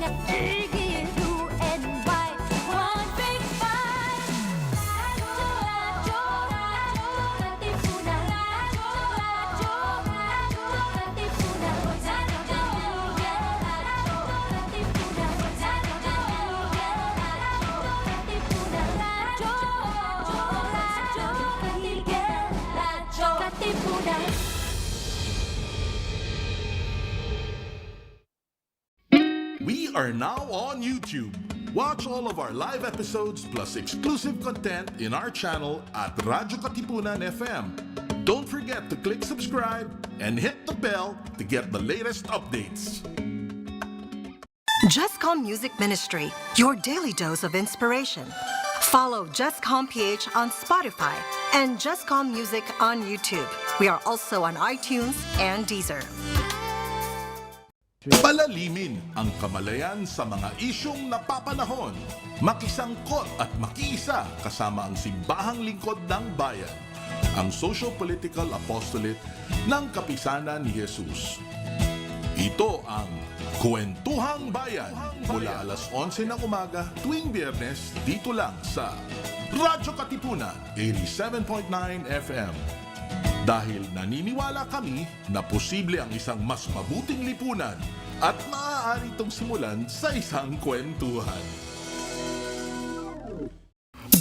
at Iggy, blue and white. One big fight. Radyo-katipunan. We are now on YouTube. Watch all of our live episodes plus exclusive content in our channel at radyo-katipunan FM. Don't forget to click subscribe and hit the bell to get the latest updates. Jescom Music Ministry, your daily dose of inspiration. Follow jescom.ph on Spotify and Jescom Music on YouTube. We are also on iTunes and Deezer. Palalimin ang kamalayan sa mga isyong napapanahon. Makisangkot at makiisa kasama ang simbahang lingkod ng bayan. Ang Socio-Political Apostolate ng Kapisanan ni Jesus. Ito ang Kwentuhang Bayan mula alas 11 ng umaga tuwing Biyernes dito lang sa Radyo Katipunan 87.9 FM. Dahil naniniwala kami na posible ang isang mas mabuting lipunan at maaari itong simulan sa isang kwentuhan.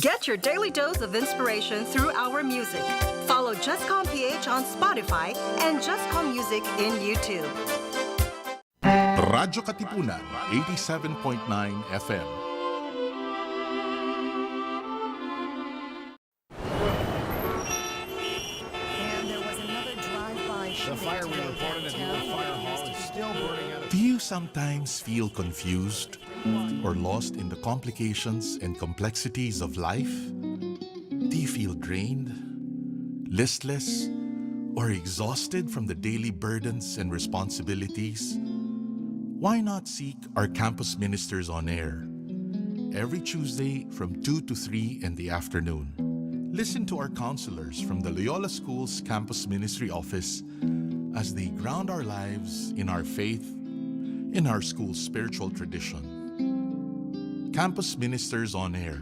Get your daily dose of inspiration through our music. Follow Jescom.ph on Spotify and Jescom Music in YouTube. Radyo Katipunan 87.9 FM. The fire we reported at the old fire hall is still burning out of... Do you sometimes feel confused or lost in the complications and complexities of life? Do you feel drained, listless, or exhausted from the daily burdens and responsibilities? Why not seek our campus ministers on air every Tuesday from 2 to 3 in the afternoon? Listen to our counselors from the Loyola School's Campus Ministry Office as they ground our lives in our faith, in our school's spiritual tradition. Campus Ministers on Air.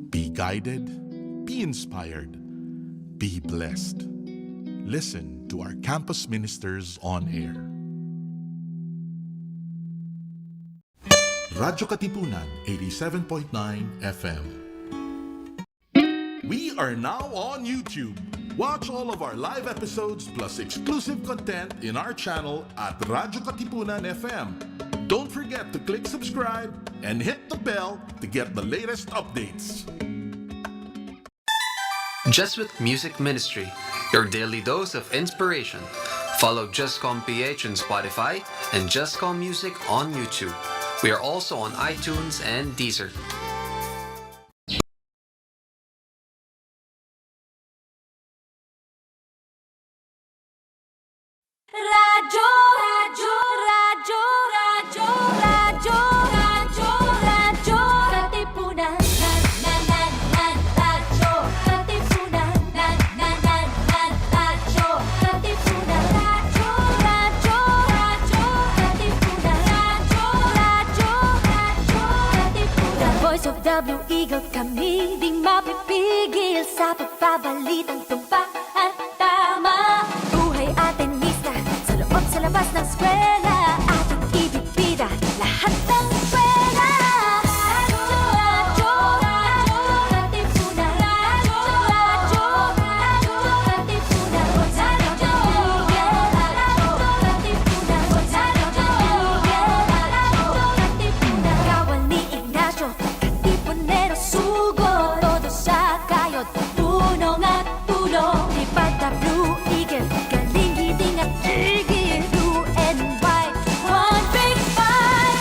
Be guided, be inspired, be blessed. Listen to our Campus Ministers on Air. Radyo Katipunan 87.9 FM. We are now on YouTube. Watch all of our live episodes plus exclusive content in our channel at radyo-katipunan FM. Don't forget to click subscribe and hit the bell to get the latest updates. Jesuit Music Ministry, your daily dose of inspiration. Follow jescom.ph on Spotify and Jescom Music on YouTube. We are also on iTunes and Deezer. Radyo, radyo, radyo, radyo, radyo, radyo, radyo, katipunan. Radyo, katipunan. Radyo, katipunan. Radyo, radyo, radyo, katipunan. Radyo, radyo, radyo, katipunan. The voice of the Blue Eagle, kami di mapipigil sa pagbabalitang tumpak at tama. Buhay Atenista, sa loob sa labas ng eskwela, ating ibibida lahat ng eskwela. Radyo, radyo, radyo, katipunan. Radyo, radyo, radyo, katipunan. Radyo, katipunan. Radyo, katipunan. Kawal ni Ignacio, katipunero sugo. Todo sa kayod, tunong at tulong. Lipad na Blue Eagle, galing hiting at tigil. Blue and white, one big fight.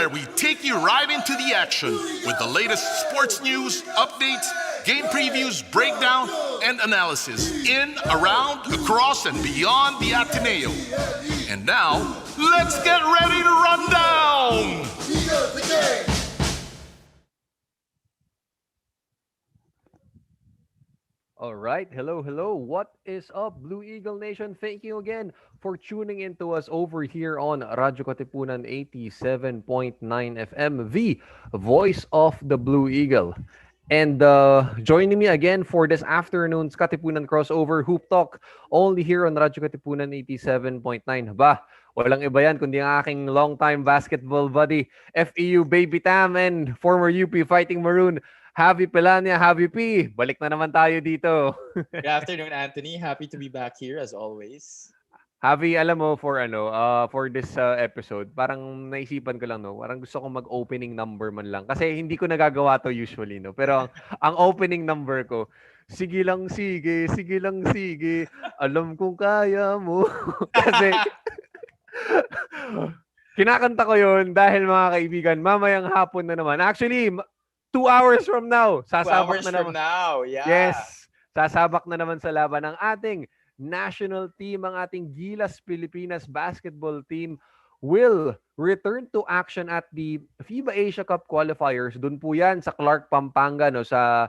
where we take you right into the action with the latest sports news, updates, game previews, breakdown, and analysis in, around, across, and beyond the Ateneo. And now, let's get ready to run down! All right. Hello, hello. What is up, Blue Eagle Nation? Thank you again for tuning in to us over here on radyo-katipunan 87.9 FM, the voice of the Blue Eagle. And joining me again for this afternoon's Katipunan crossover Hoop Talk, only here on radyo-katipunan 87.9. Ba, walang iba yan kundi ang aking long-time basketball buddy, FEU Baby Tam and former UP Fighting Maroon, Javi Pelania. Javi P, balik na naman tayo dito. Good afternoon, Anthony. Happy to be back here as always. Javi, alam mo, for this episode, parang naisipan ko lang, no? Parang gusto kong mag-opening number man lang. Kasi hindi ko nagagawa to usually, no? Pero ang opening number ko, sige lang sige, alam kong kaya mo. Kasi kinakanta ko yun dahil mga kaibigan, mamayang hapon na naman. Actually, 2 hours from now, sasabak na naman. Yeah. Yes, sasabak na naman sa laban ng ating national team. Ang ating Gilas Pilipinas basketball team will return to action at the FIBA Asia Cup qualifiers. Doon po yan sa Clark, Pampanga, no, sa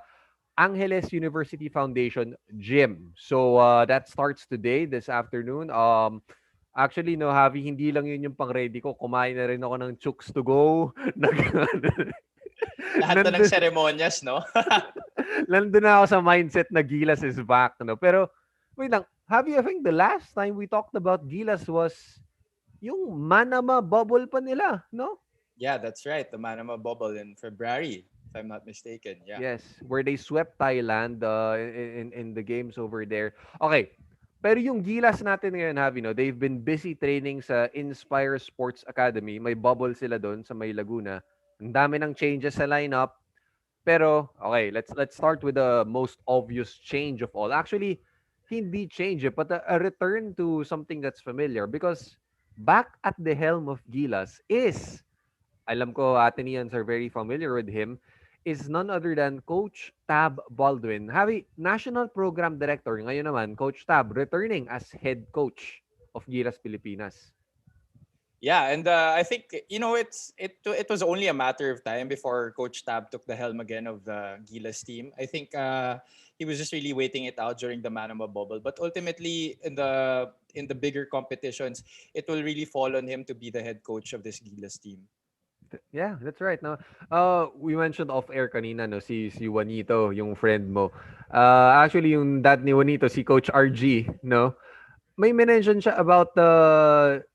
Angeles University Foundation Gym. So that starts today, this afternoon. Actually, no, Javi, hindi lang yun yung pang-ready ko. Kumain na rin ako ng chooks to go. Lahat na ng seremonyas, no? Nandun na ako sa mindset na Gilas is back, no? Pero, wait lang, Javi, I think the last time we talked about Gilas was yung Manama bubble pa nila, no? Yeah, that's right. The Manama bubble in February, if I'm not mistaken. Yeah. Yes, where they swept Thailand in the games over there. Okay, pero yung Gilas natin ngayon, Javi, no? They've been busy training sa Inspire Sports Academy. May bubble sila doon sa May Laguna. Ang dami ng changes sa lineup. Pero, okay, let's start with the most obvious change of all. Actually, hindi change, but a return to something that's familiar. Because back at the helm of Gilas is, alam ko Ateneans are very familiar with him, is none other than Coach Tab Baldwin. Javi, National Program Director. Ngayon naman, Coach Tab returning as head coach of Gilas Pilipinas. Yeah, and I think it was only a matter of time before Coach Tab took the helm again of the Gilas team. I think he was just really waiting it out during the Manama bubble. But ultimately, in the bigger competitions, it will really fall on him to be the head coach of this Gilas team. Yeah, that's right. No, we mentioned off air kanina, no, si Juanito, yung friend mo. Actually, yung dad ni Juanito, si Coach RG, no, may mention siya about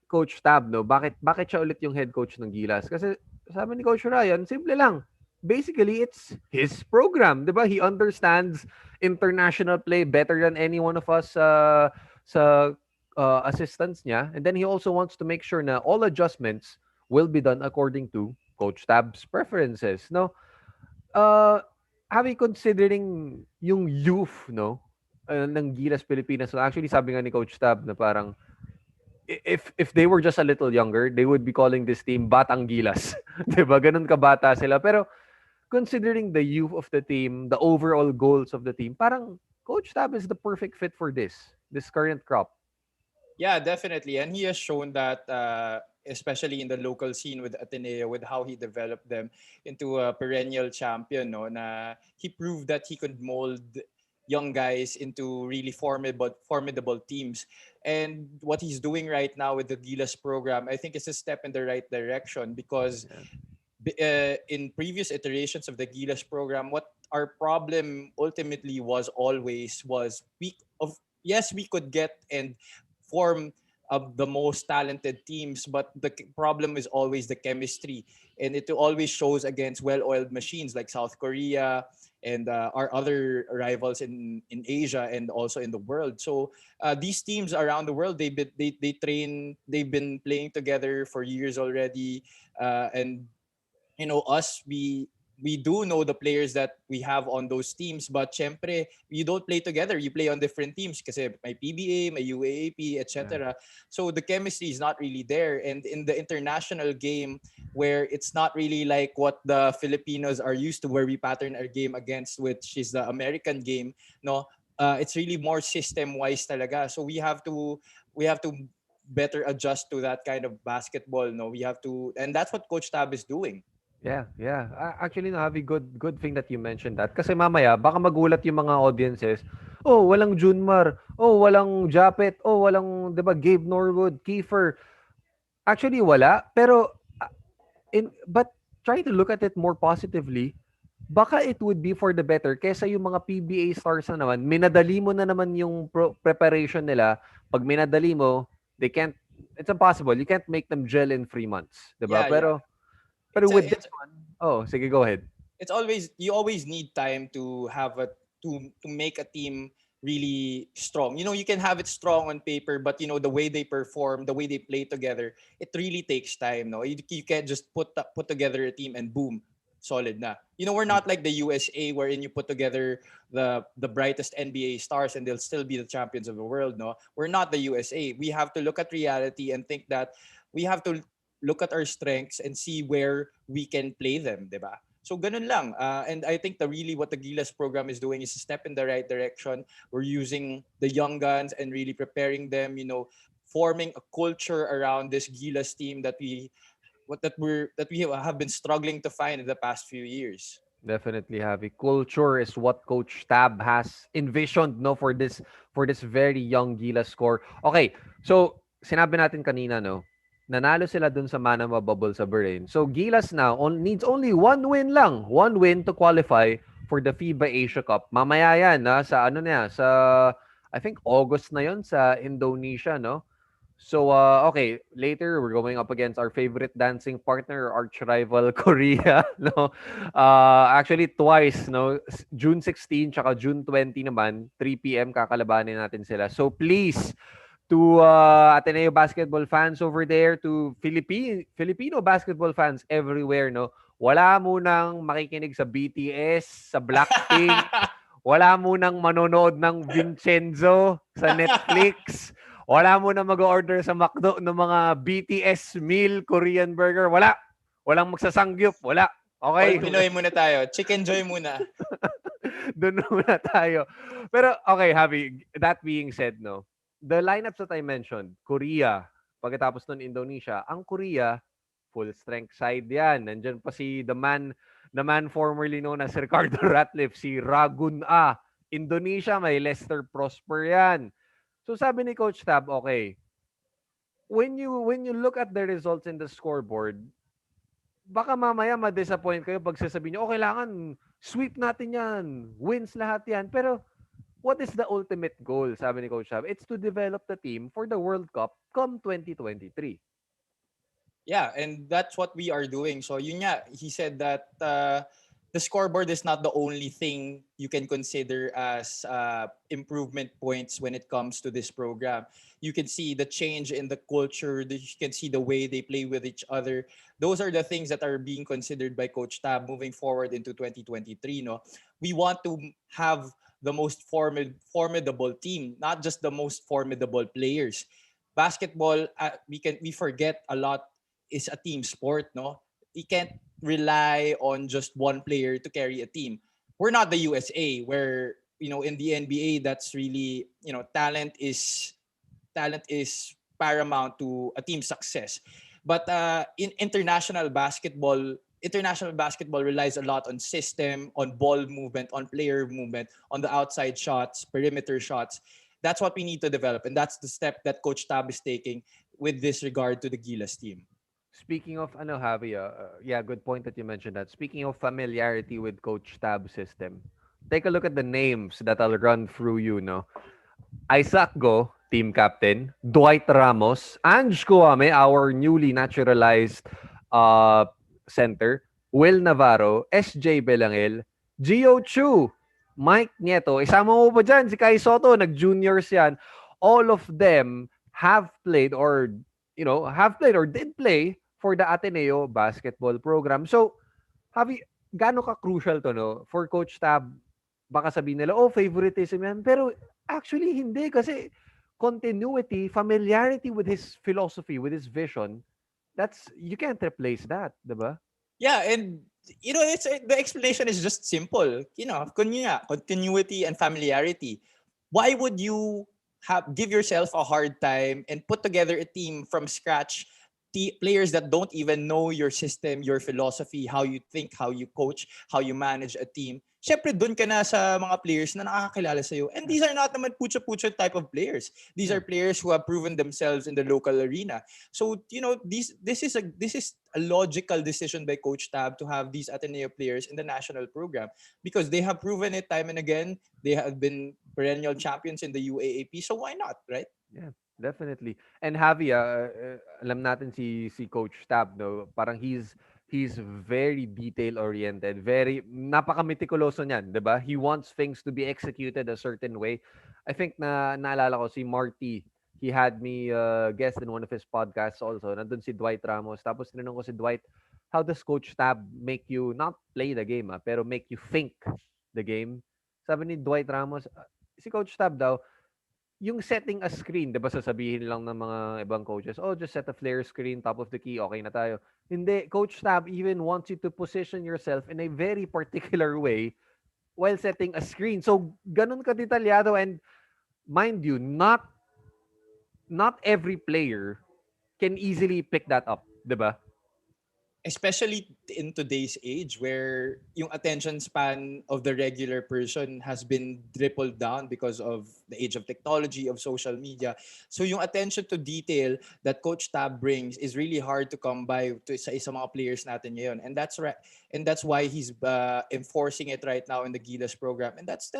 Coach Tab, no? Bakit siya ulit yung head coach ng Gilas? Kasi sabi ni Coach Ryan, simple lang. Basically, it's his program, 'di ba? He understands international play better than any one of us sa assistants niya. And then he also wants to make sure na all adjustments will be done according to Coach Tab's preferences, no? Have you considering yung youth, no, ng Gilas Pilipinas? So actually, sabi nga ni Coach Tab na parang if they were just a little younger, they would be calling this team Batang Gilas. 'Di ba? Ganun kabata sila. Pero considering the youth of the team, the overall goals of the team, parang Coach Tab is the perfect fit for this current crop. Yeah, definitely. And he has shown that, especially in the local scene with Ateneo, with how he developed them into a perennial champion, no? Na he proved that he could mold young guys into really formidable teams. And what he's doing right now with the Gilas program, I think is a step in the right direction because in previous iterations of the Gilas program, what our problem ultimately was we could get and form the most talented teams, but the problem is always the chemistry, and it always shows against well-oiled machines like South Korea and our other rivals in Asia and also in the world. So these teams around the world, they've been playing together for years already, and we do know the players that we have on those teams, but syempre, you don't play together. You play on different teams kasi may PBA, may UAAP, etc. Yeah. So the chemistry is not really there. And in the international game, where it's not really like what the Filipinos are used to, where we pattern our game against, which is the American game. No, it's really more system wise talaga. So we have to better adjust to that kind of basketball. No, we have to, and that's what Coach Tab is doing. Yeah, yeah. Actually, no, Javi, good thing that you mentioned that. Kasi mamaya, baka magulat yung mga audiences. Oh, walang Junmar. Oh, walang Japet. Oh, walang, di ba, Gabe Norwood, Kiefer. Actually, wala. Pero, but try to look at it more positively. Baka it would be for the better kesa yung mga PBA stars na naman, minadali mo na naman yung preparation nila. Pag minadali mo, they can't, it's impossible. You can't make them gel in 3 months. Di ba? Yeah, yeah. Pero It's a, with it's this one, oh, sige, go ahead. it's always, you always need time to have a to make a team really strong. You can have it strong on paper, but the way they perform, the way they play together, it really takes time. No, you can't just put together a team and boom, solid na. We're not like the USA wherein you put together the brightest NBA stars and they'll still be the champions of the world. No, we're not the USA. We have to look at reality and think that we have to look at our strengths and see where we can play them, diba? So ganun lang. And I think what the Gilas program is doing is a step in the right direction. We're using the young guns and really preparing them, forming a culture around this Gilas team that we have been struggling to find in the past few years. Definitely, Javi. Culture is what Coach Tab has envisioned, no, for this very young Gilas score. Okay, so sinabi natin kanina, no, nanalo sila dun sa Manama Bubble sa Bahrain. So Gilas now needs only one win lang. One win to qualify for the FIBA Asia Cup. Mamaya yan, sa I think August na yon sa Indonesia, no? So, okay, later we're going up against our favorite dancing partner, arch rival Korea, no? Actually, twice, no? June 16 tsaka June 20 naman, 3 p.m. kakalabanin natin sila. So, please, to Ateneo basketball fans over there, to Filipino basketball fans everywhere, no? Wala munang makikinig sa BTS, sa Blackpink, wala munang manonood ng Vincenzo sa Netflix, wala munang mag-order sa McDo ng mga BTS meal, Korean burger, wala. Walang magsasangyup, wala. Okay? All Pinoy muna tayo. Chicken Joy muna. Doon muna tayo. Pero, okay, Javi, that being said, no? The lineups that I mentioned, Korea, pagkatapos nun Indonesia, ang Korea, full strength side yan. Nandyan pa si the man formerly known as Ricardo Ratliff, si Ragun A. Indonesia, may Lester Prosper yan. So sabi ni Coach Tab, okay, when you look at the results in the scoreboard, baka mamaya ma-disappoint kayo pag sasabihin nyo, kailangan sweep natin yan, wins lahat yan. Pero what is the ultimate goal, sabi ni Coach Tab? It's to develop the team for the World Cup come 2023. Yeah, and that's what we are doing. So yun nga, he said that the scoreboard is not the only thing you can consider as improvement points when it comes to this program. You can see the change in the culture. You can see the way they play with each other. Those are the things that are being considered by Coach Tab moving forward into 2023. No, we want to have the most formidable team, not just the most formidable players. Basketball, we forget a lot, is a team sport. No, you can't rely on just one player to carry a team. We're not the USA where, in the NBA, that's really, talent is paramount to a team's success. But in international basketball relies a lot on system, on ball movement, on player movement, on the outside shots, perimeter shots. That's what we need to develop, and that's the step that Coach Tab is taking with this regard to the Gilas team. Speaking of Javi, yeah, good point that you mentioned that. Speaking of familiarity with Coach Tab's system, take a look at the names that I'll run through you, no? Isaac Go, team captain. Dwight Ramos. Ange Kuame, our newly naturalized center. Will Navarro. SJ Belangel. Gio Chu. Mike Nieto. Isama mo pa dyan si Kai Soto. Nag-juniors yan. All of them have played or did play for the Ateneo basketball program. So, Javi, gaano ka-crucial to, no? For Coach Tab, baka sabihin nila, favoritism yan. Pero actually, hindi. Kasi continuity, familiarity with his philosophy, with his vision, you can't replace that, diba? Yeah, and it's the explanation is just simple. Continuity and familiarity. Why would you give yourself a hard time and put together a team from scratch? Players that don't even know your system, your philosophy, how you think, how you coach, how you manage a team. Syempre, dun ka na sa mga players na nakakakilala sa'yo. And these are not naman pucho-pucho type of players. These are players who have proven themselves in the local arena. So, this is a logical decision by Coach Tab to have these Ateneo players in the national program because they have proven it time and again. They have been perennial champions in the UAAP. So why not, right? Yeah, definitely. And Javi, alam natin si Coach Tab, no? Parang he's very detail oriented, very napaka-meticuloso niyan, 'di ba? He wants things to be executed a certain way. I think na naalala ko si Marty, he had me guest in one of his podcasts also. Nandun si Dwight Ramos. Tapos tinanong ko si Dwight, how does Coach Tab make you not play the game, pero make you think the game? Sabi ni Dwight Ramos, si Coach Tab daw, yung setting a screen, 'di ba sasabihin lang ng mga ibang coaches, oh, just set a flare screen, top of the key, okay na tayo. Hindi, Coach Tab even wants you to position yourself in a very particular way while setting a screen. So, ganun ka detalyado and mind you, not every player can easily pick that up, 'di ba? Especially in today's age where yung attention span of the regular person has been tripled down because of the age of technology, of social media. So yung attention to detail that Coach Tab brings is really hard to come by to sa mga players natin ngayon. And that's right. And that's why he's enforcing it right now in the Gilas program. And that's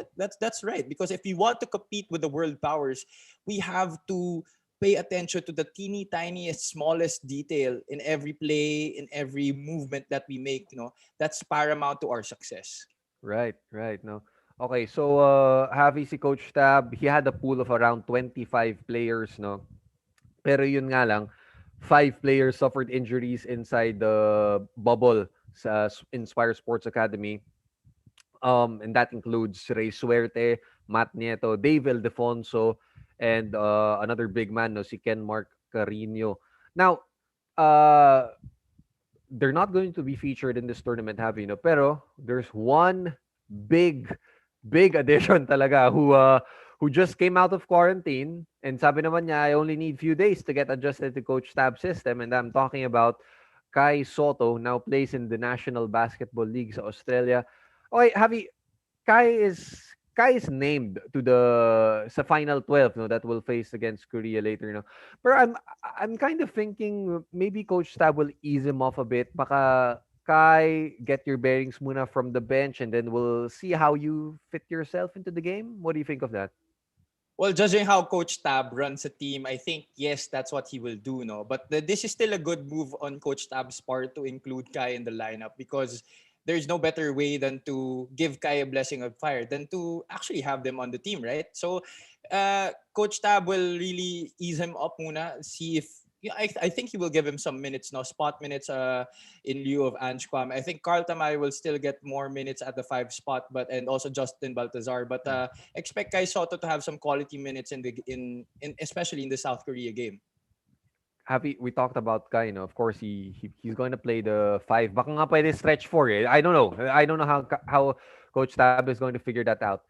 right, because if we want to compete with the world powers, we have to pay attention to the teeny tiniest smallest detail in every play, in every movement that we make. That's paramount to our success. Right, right, no. Okay, so Javi, si Coach Tab, he had a pool of around 25 players, no. Pero yun nga lang, 5 players suffered injuries inside the bubble sa Inspire Sports Academy. And that includes Ray Suerte, Matt Nieto, Dave Ildefonso, and another big man, no, si Ken Mark Carino. Now, uh, they're not going to be featured in this tournament, have you know? Pero there's one big, big addition talaga who just came out of quarantine and sabi naman niya, I only need few days to get adjusted to Coach Tab system, and I'm talking about Kai Soto, now plays in the National Basketball League sa Australia. Okay, Javi, Kai is named to the sa final 12, no, that will face against Korea later, no. But I'm kind of thinking maybe Coach Tab will ease him off a bit. Baka Kai, get your bearings muna from the bench and then we'll see how you fit yourself into the game. What do you think of that? Well, judging how Coach Tab runs a team, I think, yes, that's what he will do, no? But this is still a good move on Coach Tab's part to include Kai in the lineup because there's no better way than to give Kai a blessing of fire than to actually have them on the team, right? So, Coach Tab will really ease him up muna, see if I think he will give him some minutes, no spot minutes in lieu of Ange Kwame. I think Carl Tamay will still get more minutes at the 5 spot, but and also Justin Baltazar. But expect Kai Soto to have some quality minutes in especially in the South Korea game. Happy we talked about Kai, of course he's going to play the 5. Baka nga pwede stretch 4 eh. I don't know. I don't know how Coach Tab is going to figure that out.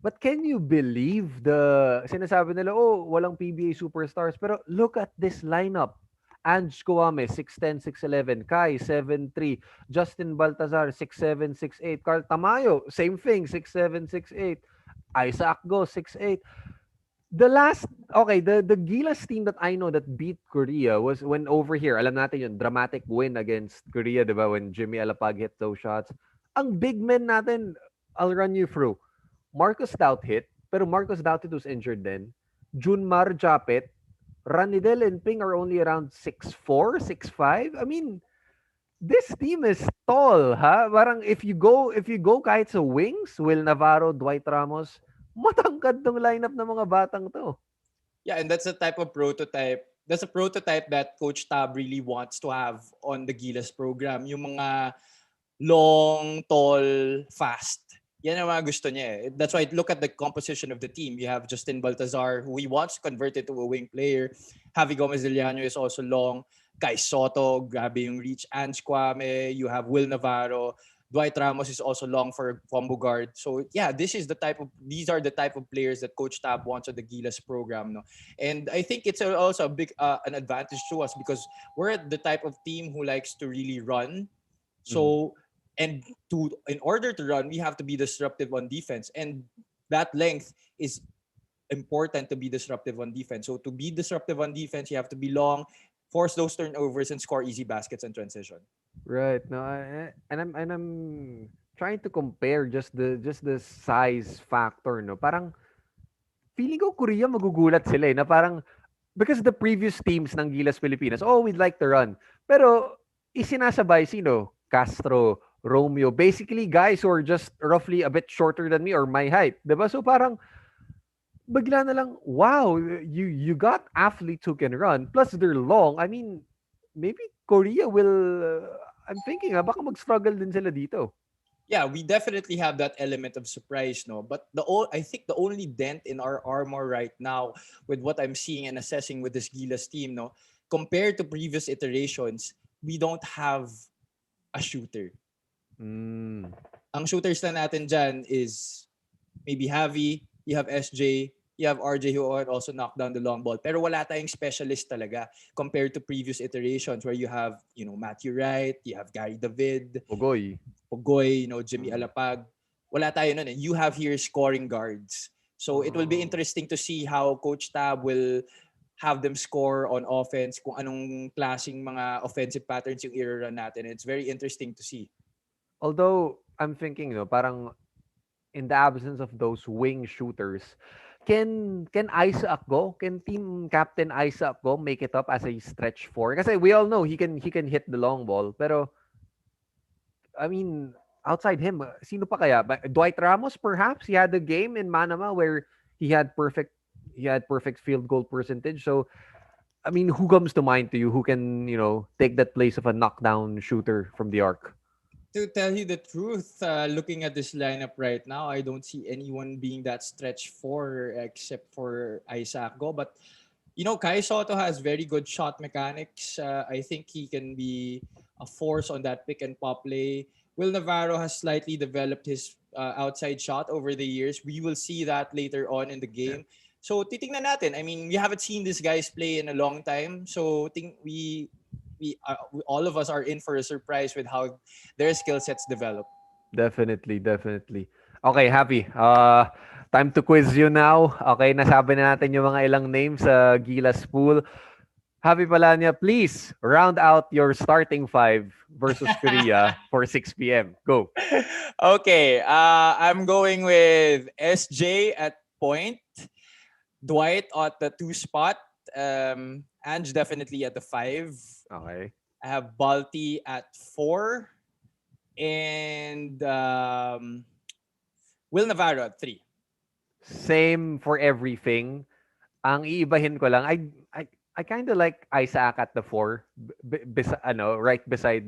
But can you believe the sinasabi nila, oh, walang PBA superstars, pero look at this lineup. Ange Kuame, 6'10", 6'11", Kai, 7'3", Justin Baltazar, 6'7", 6'8", Carl Tamayo, same thing, 6'7", 6'8", Isaac Go, 6'8". The Gilas team that I know that beat Korea was when over here, alam natin yun, dramatic win against Korea, di ba, when Jimmy Alapag hit those shots. Ang big men natin, I'll run you through. Marcus Stout hit, pero Marcus Stout was injured then. Junmar Japet, Ranidel and Ping are only around 6'4", 6'5". I mean, this team is tall, ha? Parang if you go kahit sa wings, Will Navarro, Dwight Ramos, matangkad tong lineup ng mga batang to. Yeah, and that's a type of prototype. That's a prototype that Coach Tab really wants to have on the Gilas program. Yung mga long, tall, fast. Yan ang mga gusto niya. That's why look at the composition of the team. You have Justin Baltazar, who he wants to convert it to a wing player. Javi Gomez Deliano is also long. Kai Soto, grabe yung reach. Ange Kwame, you have Will Navarro. Dwight Ramos is also long for combo guard. So yeah, these are the type of players that Coach Tab wants on the Gilas program, no. And I think it's also a big an advantage to us because we're the type of team who likes to really run. So and in order to run, we have to be disruptive on defense, and that length is important to be disruptive on defense. So to be disruptive on defense, you have to be long, force those turnovers, and score easy baskets in transition. Right. No, and I'm trying to compare just the size factor, no. Parang feeling ko Korea magugulat sila na parang because the previous teams ng Gilas Pilipinas, oh, we'd like to run. Pero isinasabay sino? Castro, Romeo, basically guys who are just roughly a bit shorter than me or my height. 'Di ba? So parang bigla na lang, wow, you got athletes who can run plus they're long. I mean, maybe Korea will I'm thinking baka mag-struggle din sila dito. Yeah, we definitely have that element of surprise, no. But I think the only dent in our armor right now, with what I'm seeing and assessing with this Gilas team, no, compared to previous iterations, we don't have a shooter. Ang shooters na natin dyan is maybe Javi, you have SJ, you have RJ who also knock down the long ball. Pero wala tayong specialist talaga compared to previous iterations where you have, Matthew Wright, you have Gary David, Pogoy, Jimmy Alapag. Wala tayo nun. You have here scoring guards. So it will be interesting to see how Coach Tab will have them score on offense, kung anong klaseng mga offensive patterns yung i-run natin. It's very interesting to see. Although I'm thinking, parang in the absence of those wing shooters, can Isaac go? Can team captain Isaac go make it up as a stretch four? Kasi we all know he can hit the long ball. Pero I mean, outside him, sino pa kaya? Dwight Ramos perhaps? He had a game in Manama where he had perfect field goal percentage. So I mean, who comes to mind to you who can, take that place of a knockdown shooter from the arc? To tell you the truth, looking at this lineup right now, I don't see anyone being that stretch four except for Isaac Go. But, Kai Soto has very good shot mechanics. I think he can be a force on that pick and pop play. Will Navarro has slightly developed his outside shot over the years. We will see that later on in the game. So, titingnan natin. I mean, we haven't seen these guys play in a long time. So, we all of us are in for a surprise with how their skill sets develop. Definitely. Okay, Happy. Time to quiz you now. Okay, nasabi na natin yung mga ilang names sa Gilas pool. Happy Palanya, please round out your starting five versus Korea for 6 p.m. Go. Okay, I'm going with SJ at point, Dwight at the 2 spot, Ange definitely at the 5. Okay. I have Balti at 4, and Will Navarro at 3. Same for everything. Ang iibahin ko lang, I kind of like Isaac at the 4, right beside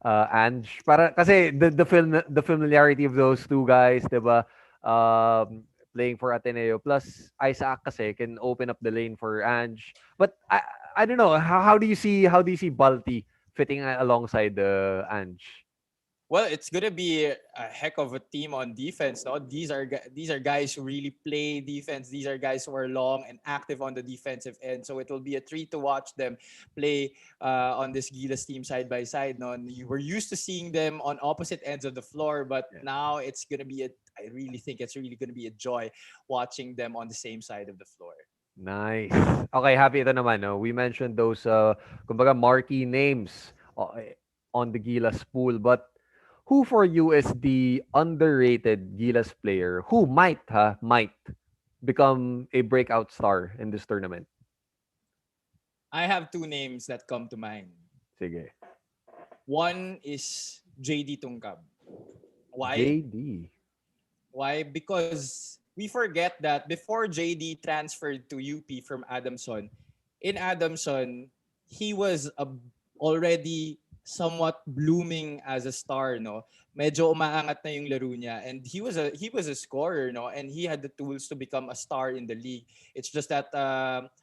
Ange. Para kasi the familiarity of those two guys, 'di ba? Playing for Ateneo plus Isaac kasi can open up the lane for Ange. But I don't know, how do you see Balti fitting alongside Ange? Well, it's gonna be a heck of a team on defense. No, these are guys who really play defense. These are guys who are long and active on the defensive end. So it will be a treat to watch them play on this Gilas team side by side. No, and you were used to seeing them on opposite ends of the floor, but now it's gonna be I really think it's really gonna be a joy watching them on the same side of the floor. Nice. Okay, Happy, ito naman. No? We mentioned those kumbaga marquee names on the Gilas pool, but who for you is the underrated Gilas player who might become a breakout star in this tournament? I have 2 names that come to mind. Sige. One is JD Tungkab. Why? JD. Why? Because we forget that before JD transferred to UP from Adamson, in Adamson, he was already somewhat blooming as a star, no? Medyo umaangat na yung laro niya, and he was a scorer, no? And he had the tools to become a star in the league. It's just that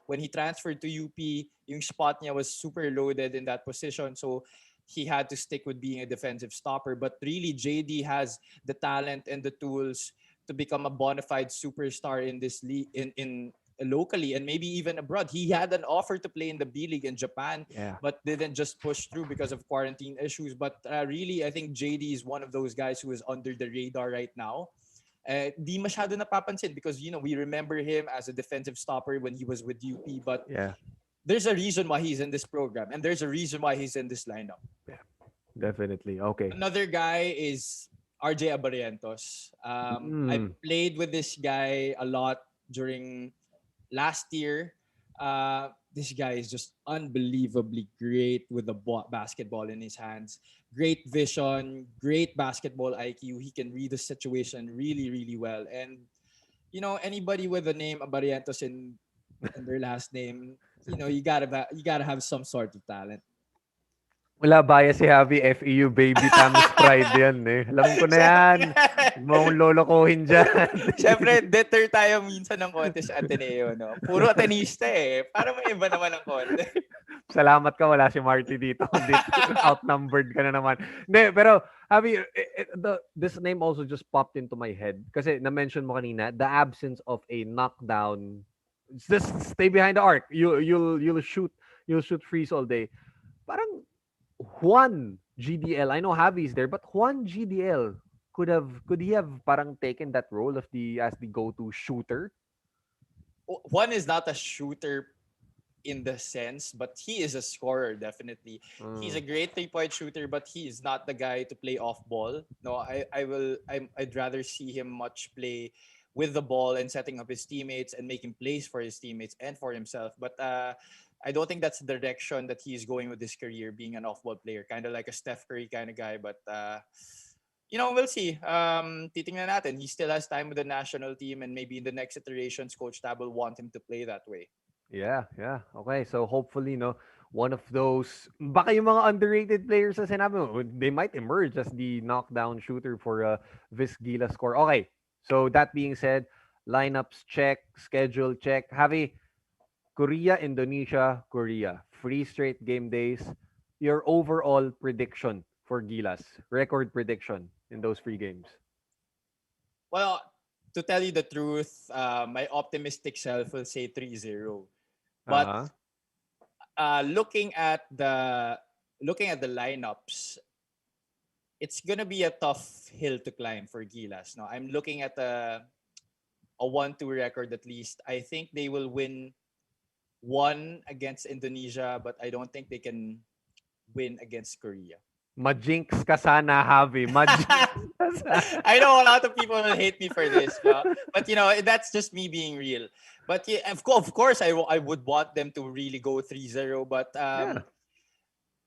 when he transferred to UP, yung spot niya was super loaded in that position, so he had to stick with being a defensive stopper. But really, JD has the talent and the tools to become a bona fide superstar in this league, in locally and maybe even abroad. He had an offer to play in the B League in Japan, Yeah. but didn't just push through because of quarantine issues. But really, I think JD is one of those guys who is under the radar right now. Di masyado napapansin because we remember him as a defensive stopper when he was with UP, but Yeah. there's a reason why he's in this program, and there's a reason why he's in this lineup. Definitely. Okay. Another guy is RJ Abarientos. I Mm. played with this guy a lot during last year. This guy is just unbelievably great with the basketball in his hands. Great vision, great basketball IQ. He can read the situation really, really well. And anybody with the name Abarientos in their last name, you gotta have some sort of talent. Wala bias si Javi, FEU baby Tamis pride yan eh. Alam ko na yan. Huwag mo akong lolokohin dyan. Siyempre, deter tayo minsan ng konti sa Ateneo, no? Puro Atenista eh. Para may iba naman ng konti. Salamat ka, wala si Marty dito. Outnumbered ka na naman. Hindi, pero Javi, this name also just popped into my head. Kasi na-mention mo kanina, the absence of a knockdown. Just stay behind the arc. You'll shoot freeze all day. Parang Juan GDL. I know Javi's there, but Juan GDL could he have parang taken that role of as the go-to shooter? Juan is not a shooter in the sense, but he is a scorer definitely. He's a great 3-point shooter, but he is not the guy to play off ball. No, I'd rather see him much play with the ball and setting up his teammates and making plays for his teammates and for himself. But I don't think that's the direction that he's going with his career, being an off-ball player, kind of like a Steph Curry kind of guy. But we'll see. Titingnan natin. He still has time with the national team, and maybe in the next iterations, Coach Tab will want him to play that way. Yeah. Okay, so hopefully, one of those, baka yung mga underrated players na sinabi mo, they might emerge as the knockdown shooter for Vis Gilas score. Okay, so that being said, lineups check, schedule check. Javi, Korea, Indonesia, Korea. 3 straight game days. Your overall prediction for Gilas, record prediction in those 3 games. Well, to tell you the truth, my optimistic self will say 3-0. But looking at the lineups, it's gonna be a tough hill to climb for Gilas. No, I'm looking at a 1-2 record at least. I think they will win 1 against Indonesia, but I don't think they can win against Korea. Majinx ka sana, Javi. Majinx ka sana. I know a lot of people will hate me for this, but that's just me being real. But yeah, of course, I would want them to really go 3-0. But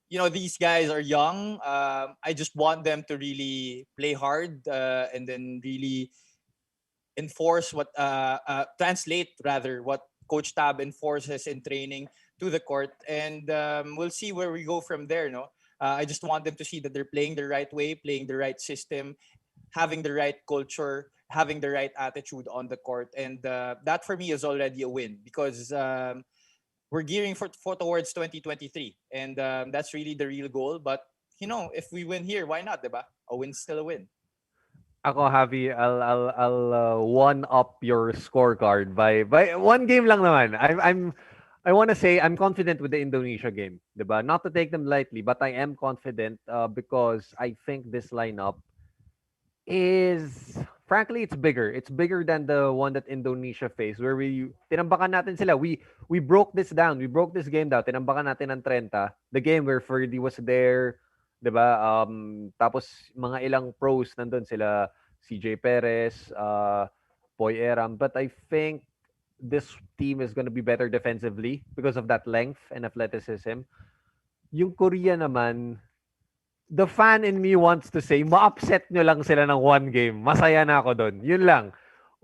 these guys are young. I just want them to really play hard and then really translate rather what Coach Tab enforces in training to the court, and we'll see where we go from there. No, I just want them to see that they're playing the right way, playing the right system, having the right culture, having the right attitude on the court, and that for me is already a win because we're gearing for towards 2023, and that's really the real goal. But if we win here, why not, diba? A win's still a win. Ako, Javi, I'll one up your scorecard by 1 game lang naman. I want to say I'm confident with the Indonesia game, diba? Not to take them lightly, but I am confident because I think this lineup is, frankly, it's bigger. It's bigger than the one that Indonesia faced, where tinambakan natin sila. We broke this down. We broke this game down. Tinambakan natin ng 30. The game where Ferdy was there, 'di ba? Tapos mga ilang pros nandun sila, CJ Perez, Boy Eram, but I think this team is going to be better defensively because of that length and athleticism. Yung Korea naman, the fan in me wants to say, ma-upset nyo lang sila ng 1 game. Masaya na ako doon. Yun lang.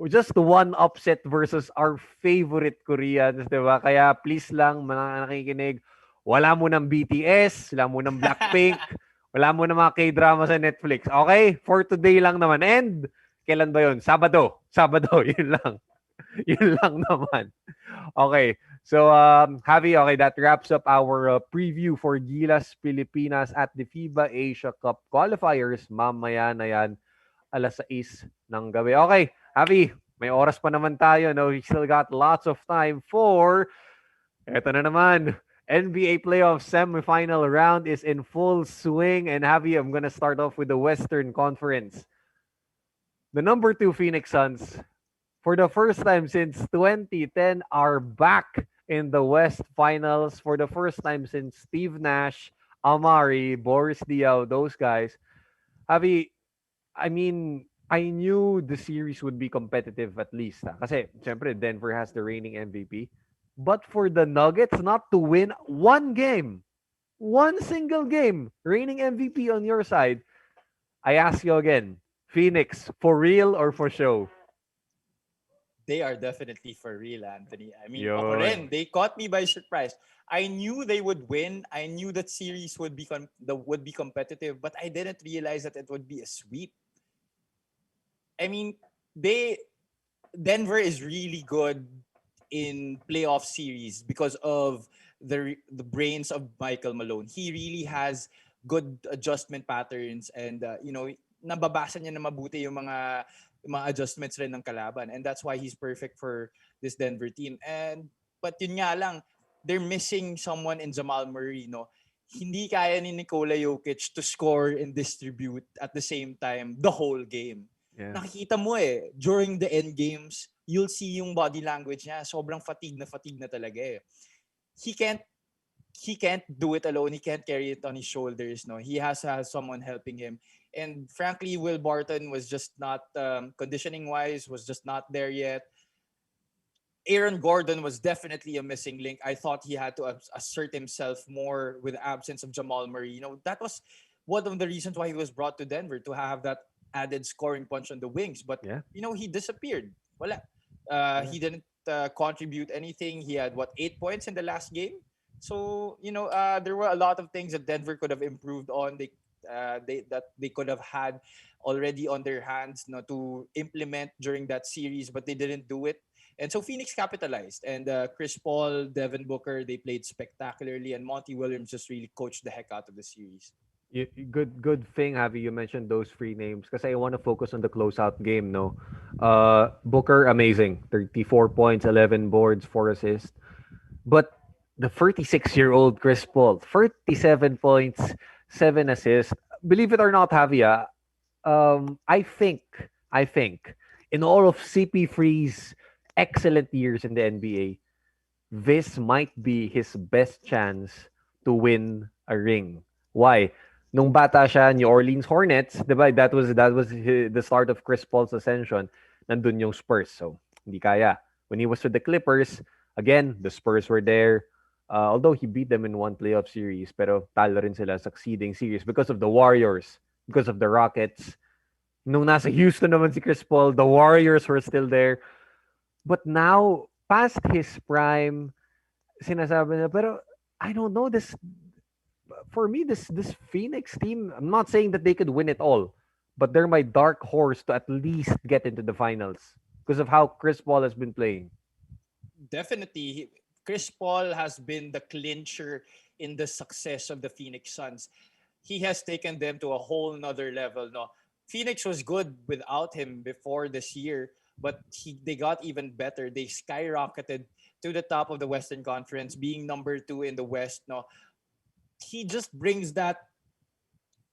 Just 1 upset versus our favorite Koreans, 'di ba? Kaya please lang, mga nakikinig, Wala mo ng BTS, wala mo ng Blackpink, wala mo ng mga K-drama sa Netflix. Okay? For today lang naman. And, kailan ba yun? Sabado. Sabado, yun lang. Yun lang naman. Okay. So, Javi, okay, that wraps up our preview for Gilas Pilipinas at the FIBA Asia Cup qualifiers. Mamaya na yan, alas 6 ng gabi. Okay, Javi, may oras pa naman tayo. No? We still got lots of time for, eto na naman, NBA playoff semifinal round is in full swing. And Javi, I'm gonna start off with the Western Conference. The number 2 Phoenix Suns, for the first time since 2010, are back in the West Finals for the first time since Steve Nash, Amari, Boris Diaw, those guys. Javi, I mean, I knew the series would be competitive at least. Kasi, syempre, Denver has the reigning MVP. But for the Nuggets not to win one game, one single game, reigning MVP on your side, I ask you again, Phoenix, for real or for show? They are definitely for real, Anthony. I mean, Yun. ako rin, they caught me by surprise. I knew they would win. I knew that series would be competitive, but I didn't realize that it would be a sweep. I mean, Denver is really good in playoff series because of the brains of Michael Malone. He really has good adjustment patterns, and nababasa niya na mabuti yung mga adjustments rin ng kalaban, and that's why he's perfect for this Denver team. But yun nga lang, they're missing someone in Jamal Murray, no? Hindi kaya ni Nikola Jokic to score and distribute at the same time the whole game. Yeah. Nakikita mo during the end games, you'll see yung body language niya, sobrang fatigue na talaga eh. He can't do it alone. He can't carry it on his shoulders. No, he has to have someone helping him. And frankly, Will Barton was just not conditioning wise, was just not there yet. Aaron Gordon was definitely a missing link. I thought he had to assert himself more with the absence of Jamal Murray. That was one of the reasons why he was brought to Denver, to have that added scoring punch on the wings. But he disappeared. Wala. He didn't contribute anything. He had 8 points in the last game. So there were a lot of things that Denver could have improved on. They could have had already on their hands to implement during that series, but they didn't do it. And so Phoenix capitalized. And Chris Paul, Devin Booker, they played spectacularly, and Monty Williams just really coached the heck out of the series. Good thing, Javi, you mentioned those three names because I want to focus on the closeout game. No, Booker, amazing, 34 points, 11 boards, 4 assists. But the 36-year-old Chris Paul, 37 points, 7 assists. Believe it or not, Javi, I think in all of CP3's excellent years in the NBA, this might be his best chance to win a ring. Why? Nung bata siya, New Orleans Hornets, diba? That was the start of Chris Paul's ascension. Nandun yung Spurs, so hindi kaya. When he was with the Clippers, again, the Spurs were there. Although he beat them in one playoff series, pero talo rin sila succeeding series because of the Warriors, because of the Rockets. Nung nasa Houston naman si Chris Paul, the Warriors were still there. But now, past his prime, sinasabi na, pero I don't know, for me, this Phoenix team, I'm not saying that they could win it all, but they're my dark horse to at least get into the finals because of how Chris Paul has been playing. Definitely, Chris Paul has been the clincher in the success of the Phoenix Suns. He has taken them to a whole nother level. No, Phoenix was good without him before this year, but they got even better. They skyrocketed to the top of the Western Conference, being number 2 in the West. No, he just brings that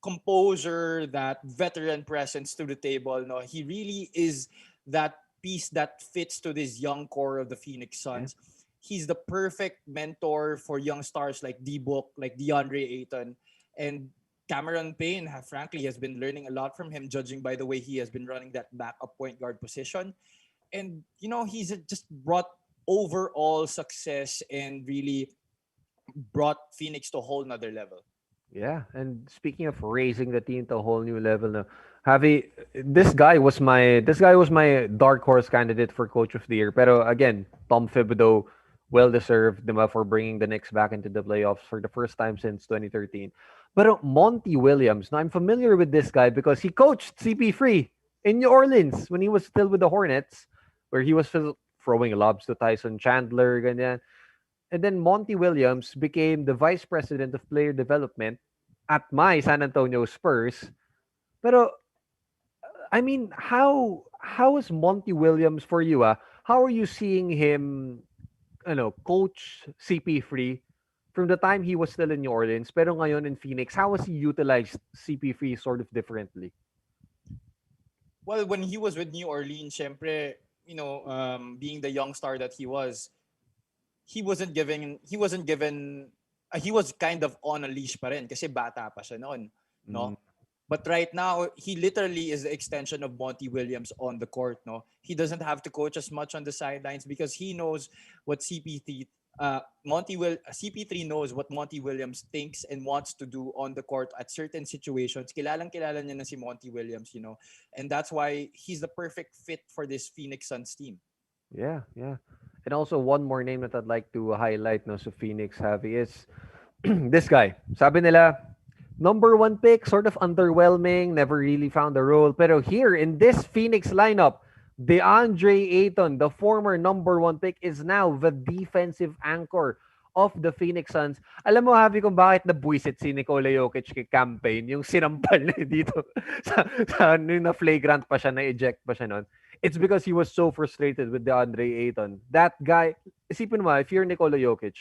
composure, that veteran presence to the table. No, he really is that piece that fits to this young core of the Phoenix Suns. Yeah. He's the perfect mentor for young stars like D-Book, like DeAndre Ayton, and Cameron Payne, frankly, has been learning a lot from him, judging by the way he has been running that backup point guard position. And, he's just brought overall success and really brought Phoenix to a whole nother level. Yeah, and speaking of raising the team to a whole new level now, Javi, this guy was my dark horse candidate for Coach of the Year. Pero again, Tom Thibodeau well deserved, diba, for bringing the Knicks back into the playoffs for the first time since 2013. But Monty Williams, now I'm familiar with this guy because he coached CP3 in New Orleans when he was still with the Hornets, where he was still throwing lobs to Tyson Chandler, ganyan. And then Monty Williams became the vice president of player development at my San Antonio Spurs. Pero I mean, how is Monty Williams for you? How are you seeing him, coach CP3 from the time he was still in New Orleans, pero ngayon in Phoenix? How has he utilized CP3 sort of differently? Well, when he was with New Orleans, syempre, being the young star that he was kind of on a leash pa rin kasi bata pa siya noon, Mm, no? But right now, he literally is the extension of Monty Williams on the court, no? He doesn't have to coach as much on the sidelines because he knows what CP3 knows what Monty Williams thinks and wants to do on the court at certain situations. Kilalang-kilala niya na si Monty Williams, and that's why he's the perfect fit for this Phoenix Suns team. yeah, yeah. And also one more name that I'd like to highlight no sa Phoenix Javi is this guy. Sabi nila, number one pick, sort of underwhelming, never really found a role. Pero here in this Phoenix lineup, DeAndre Ayton, the former number one pick, is now the defensive anchor of the Phoenix Suns. Alam mo, Javi, kung bakit nabwisit si Nikola Jokic kay campaign, yung sinampal niya dito yung na flagrant pa siya, na-eject pa siya nun. It's because he was so frustrated with DeAndre Ayton. That guy, isipin mo, if you're Nikola Jokic,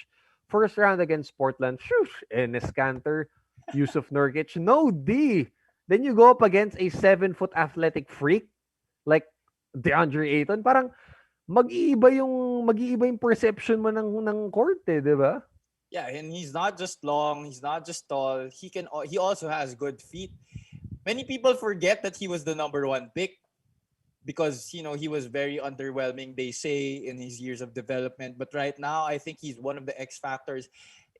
first round against Portland, shoosh, Enes Kanter, Yusuf Nurkic, no D. Then you go up against a 7-foot athletic freak like DeAndre Ayton. Parang mag-iiba yung perception mo ng court, eh, 'di ba? Yeah, and he's not just long, he's not just tall. He also has good feet. Many people forget that he was the number one pick because he was very underwhelming, they say, in his years of development. But right now, I think he's one of the X factors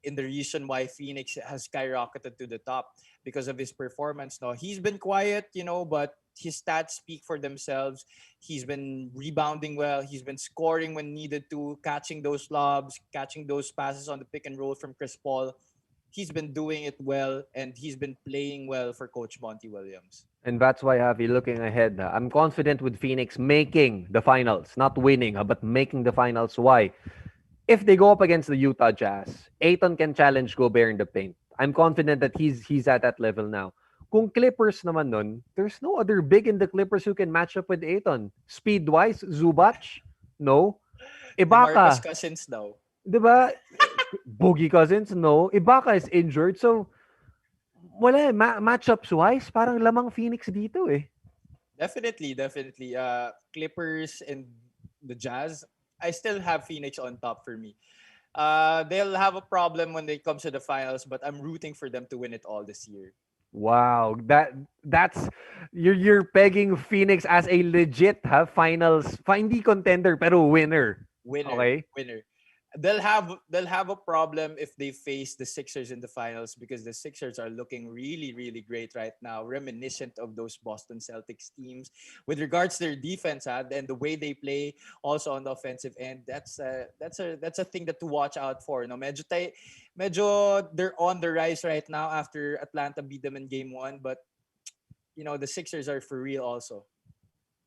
in the reason why Phoenix has skyrocketed to the top because of his performance. No, he's been quiet, but his stats speak for themselves. He's been rebounding well. He's been scoring when needed to, catching those lobs, catching those passes on the pick and roll from Chris Paul. He's been doing it well, and he's been playing well for Coach Monty Williams. And that's why, Javi, looking ahead, I'm confident with Phoenix making the finals, not winning, but making the finals. Why? If they go up against the Utah Jazz, Ayton can challenge Gobert in the paint. I'm confident that he's at that level now. Kung Clippers naman nun, there's no other big in the Clippers who can match up with Ayton. Speed-wise, Zubac? No. DeMarcus Ibaka, Cousins daw. di ba? Boogie Cousins? No. Ibaka is injured. So, wala eh. Matchups-wise, parang lamang Phoenix dito eh. Definitely, definitely. Clippers and the Jazz, I still have Phoenix on top for me. They'll have a problem when it comes to the finals, but I'm rooting for them to win it all this year. Wow, that's you're pegging Phoenix as a legit finals, hindi contender pero winner. Winner, Okay? winner. They'll have a problem if they face the Sixers in the finals because the Sixers are looking really really great right now, reminiscent of those Boston Celtics teams with regards to their defense and the way they play also on the offensive end. That's a thing that to watch out for. No, medyo they're on the rise right now after Atlanta beat them in game 1, but the Sixers are for real also.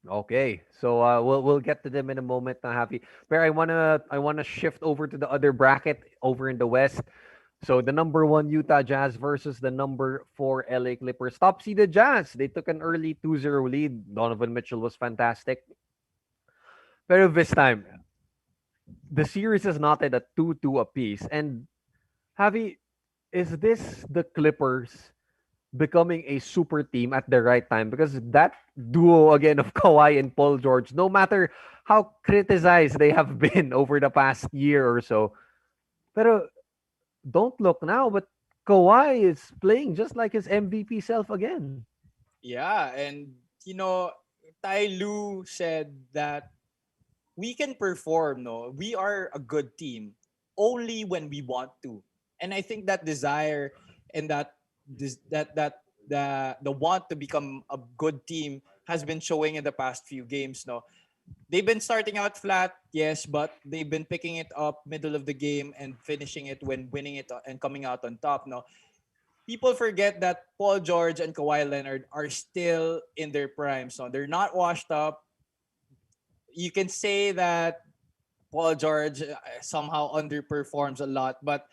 Okay. So we'll get to them in a moment na happy. But I wanna shift over to the other bracket over in the West. So the number 1 Utah Jazz versus the number 4 LA Clippers. Top seeded Jazz. They took an early 2-0 lead. Donovan Mitchell was fantastic. Pero this time, the series is knotted at 2-2 apiece. And Javi, is this the Clippers becoming a super team at the right time? Because that duo again of Kawhi and Paul George, no matter how criticized they have been over the past year or so, pero don't look now, but Kawhi is playing just like his MVP self again. Yeah, and Tai Lu said that we can perform, no? We are a good team only when we want to. And I think that desire and that the want to become a good team has been showing in the past few games, no? they've been starting out flat, yes, but they've been picking it up middle of the game and finishing it when winning it and coming out on top. No, people forget that Paul George and Kawhi Leonard are still in their prime. So they're not washed up. You can say that Paul George somehow underperforms a lot, but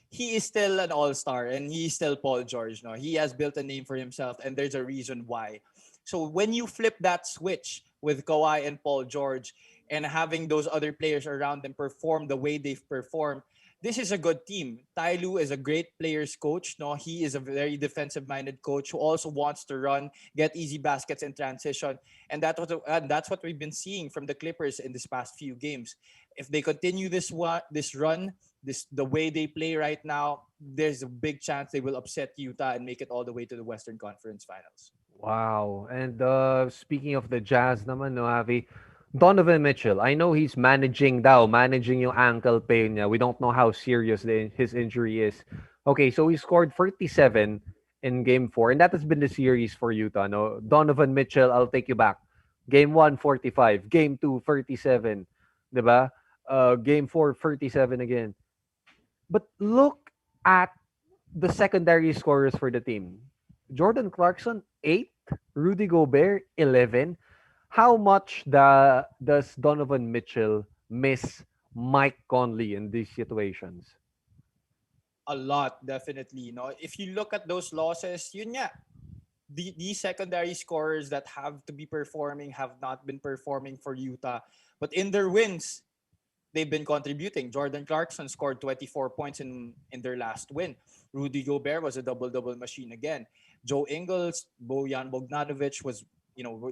he is still an all-star and he's still Paul George. No, he has built a name for himself, and there's a reason why. So when you flip that switch with Kawhi and Paul George and having those other players around them perform the way they've performed, this is a good team. Ty Lue is a great players coach. No, he is a very defensive-minded coach who also wants to run, get easy baskets in transition, and that's what we've been seeing from the Clippers in this past few games. If they continue this run, the way they play right now, there's a big chance they will upset Utah and make it all the way to the Western Conference Finals. Wow. And speaking of the Jazz naman, no, Javi, Donovan Mitchell, I know he's managing yung ankle pain niya. We don't know how serious his injury is. Okay, so he scored 37 in game 4, and that has been the series for Utah. No, Donovan Mitchell, I'll take you back. Game 1, 45. Game 2, 37. Diba? Game 4, 37 again. But look at the secondary scorers for the team. Jordan Clarkson, 8. Rudy Gobert, 11. How much does Donovan Mitchell miss Mike Conley in these situations? A lot, definitely. No, if you look at those losses, yun nga, the secondary scorers that have to be performing have not been performing for Utah. But in their wins, they've been contributing. Jordan Clarkson scored 24 points in their last win. Rudy Gobert was a double-double machine again. Joe Ingles, Bojan Bogdanovic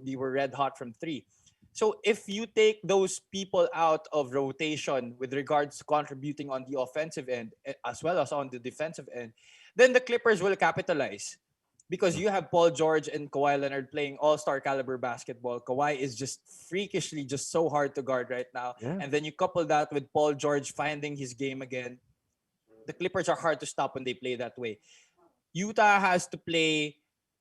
they were red hot from three. So if you take those people out of rotation with regards to contributing on the offensive end as well as on the defensive end, then the Clippers will capitalize because you have Paul George and Kawhi Leonard playing all-star caliber basketball. Kawhi is just freakishly just so hard to guard right now. Yeah. And then you couple that with Paul George finding his game again. The Clippers are hard to stop when they play that way. Utah has to play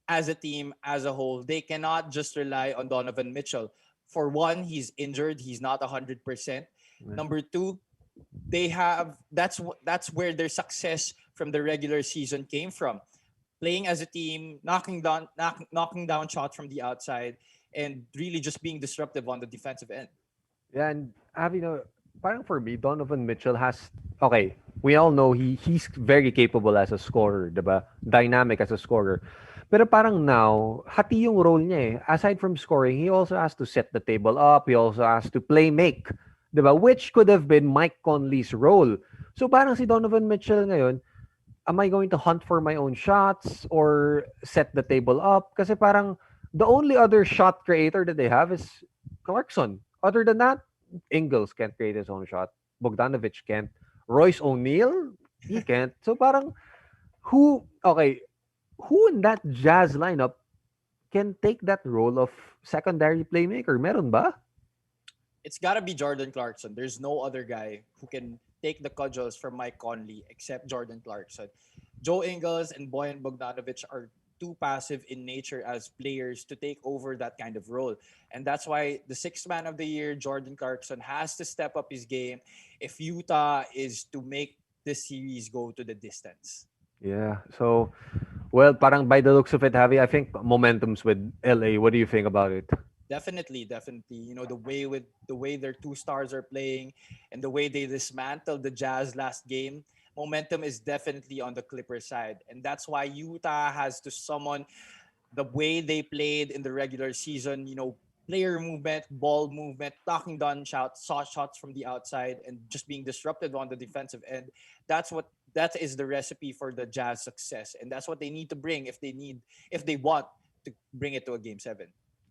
as a team, as a whole. They cannot just rely on Donovan Mitchell. For one, he's injured. He's not 100%. Number two, that's where their success from the regular season came from. Playing as a team, knocking down shots from the outside, and really just being disruptive on the defensive end. Yeah, and parang for me, Donovan Mitchell has okay. We all know he's very capable as a scorer, diba? Dynamic as a scorer. Pero parang now, hati yung role niya eh. Aside from scoring, he also has to set the table up. He also has to play make, diba? Which could have been Mike Conley's role. So parang si Donovan Mitchell ngayon, am I going to hunt for my own shots or set the table up? Kasi parang the only other shot creator that they have is Clarkson. Other than that, Ingles can't create his own shot. Bogdanovic can't. Royce O'Neal, he can't. So parang who in that Jazz lineup can take that role of secondary playmaker? Meron ba? It's got to be Jordan Clarkson. There's no other guy who can take the cudgels from Mike Conley except Jordan Clarkson. Joe Ingles and Bojan Bogdanovic are too passive in nature as players to take over that kind of role. And that's why the sixth man of the year, Jordan Clarkson, has to step up his game if Utah is to make this series go to the distance. Yeah. So, well, parang by the looks of it, Javi, I think momentum's with LA. What do you think about it? Definitely. The way their two stars are playing and the way they dismantled the Jazz last game, momentum is definitely on the Clippers side. And that's why Utah has to summon the way they played in the regular season, player movement, ball movement, knocking down shots from the outside, and just being disruptive on the defensive end. That is the recipe for the Jazz success. And that's what they need to bring if they want to bring it to a game 7.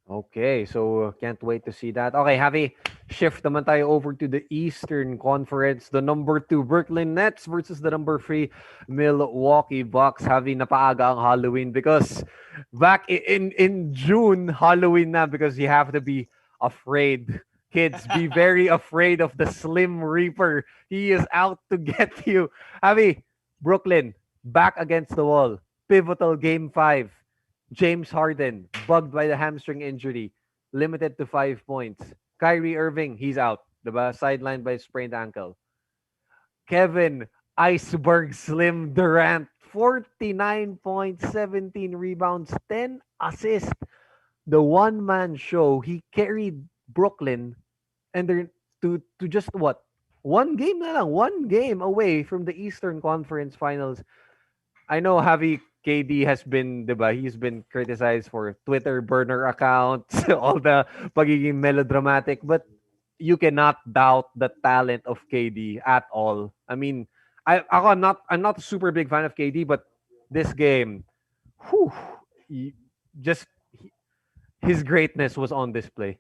Okay, so can't wait to see that. Okay, Javi, shift naman tayo over to the Eastern Conference. The number 2 Brooklyn Nets versus the number 3 Milwaukee Bucks. Javi, napaaga ang Halloween because back in June, Halloween na because you have to be afraid. Kids, be very afraid of the Slim Reaper. He is out to get you. Javi, Brooklyn, back against the wall. Pivotal Game 5. James Harden, bugged by the hamstring injury, limited to 5 points. Kyrie Irving, he's out. Diba? Sidelined by sprained ankle. Kevin, Iceberg Slim Durant, 49 points, 17 rebounds, 10 assists. The one-man show, he carried Brooklyn and they're to just what? One game na lang, one game away from the Eastern Conference Finals. I know Javi KD has been, diba, he's been criticized for Twitter burner accounts, all the pagiging melodramatic, but you cannot doubt the talent of KD at all. I mean, I'm not a super big fan of KD, but this game, whew, y- just his greatness was on display.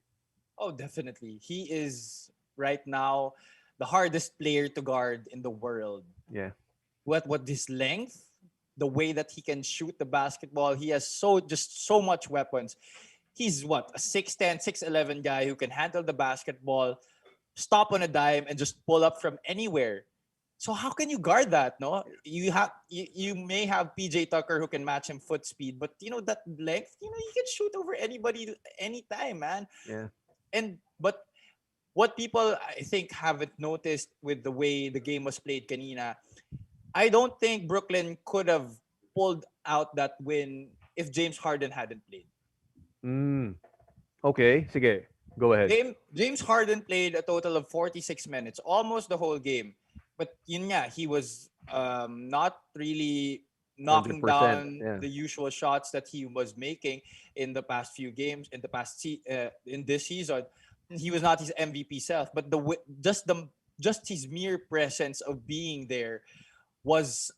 Oh, definitely. He is right now the hardest player to guard in the world. Yeah. What his length, the way that he can shoot the basketball, he has so much weapons. He's what, a 6'10", 6'11" guy who can handle the basketball, stop on a dime and just pull up from anywhere. So how can you guard that? No, you may have PJ Tucker who can match him foot speed, but that length, he can shoot over anybody anytime, man. Yeah. And but what people I think haven't noticed with the way the game was played kanina, I don't think Brooklyn could have pulled out that win if James Harden hadn't played. Mm. Okay, sige. Go ahead. James Harden played a total of 46 minutes, almost the whole game. But yun nga, he was not really knocking 100%. down Yeah. the usual shots that he was making in the past few games, in this season. He was not his MVP self, but just his mere presence of being there was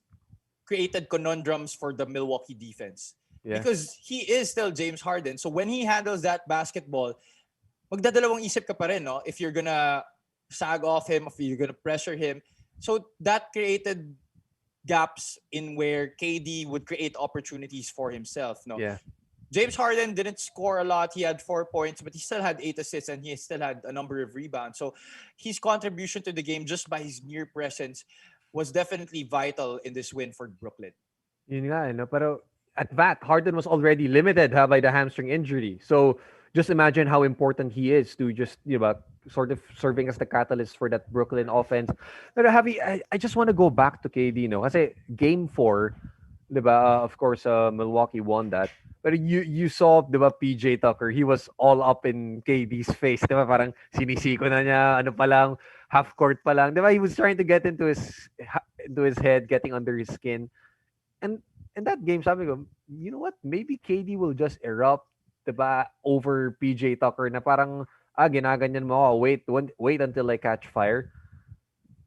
created conundrums for the Milwaukee defense. Yeah. Because he is still James Harden. So when he handles that basketball, magdadalawang isip ka pa rin, no? If you're gonna sag off him, if you're gonna pressure him. So that created gaps in where KD would create opportunities for himself, no? Yeah. James Harden didn't score a lot. He had 4 points, but he still had 8 assists and he still had a number of rebounds. So his contribution to the game just by his mere presence was definitely vital in this win for Brooklyn. Yun nga, no? Pero at that, Harden was already limited by the hamstring injury. So just imagine how important he is to just, sort of serving as the catalyst for that Brooklyn offense. Pero Javi, I just want to go back to KD, no? Kasi game 4, diba, of course, Milwaukee won that. But you saw, diba, PJ Tucker, he was all up in KD's face, diba? Parang sinisiko na niya, ano pa lang, half court pa lang, diba? He was trying to get into his head, getting under his skin. And in that game, sabi ko, you know what? Maybe KD will just erupt, diba, over PJ Tucker na parang, ginaganyan mo ako. Wait until I catch fire.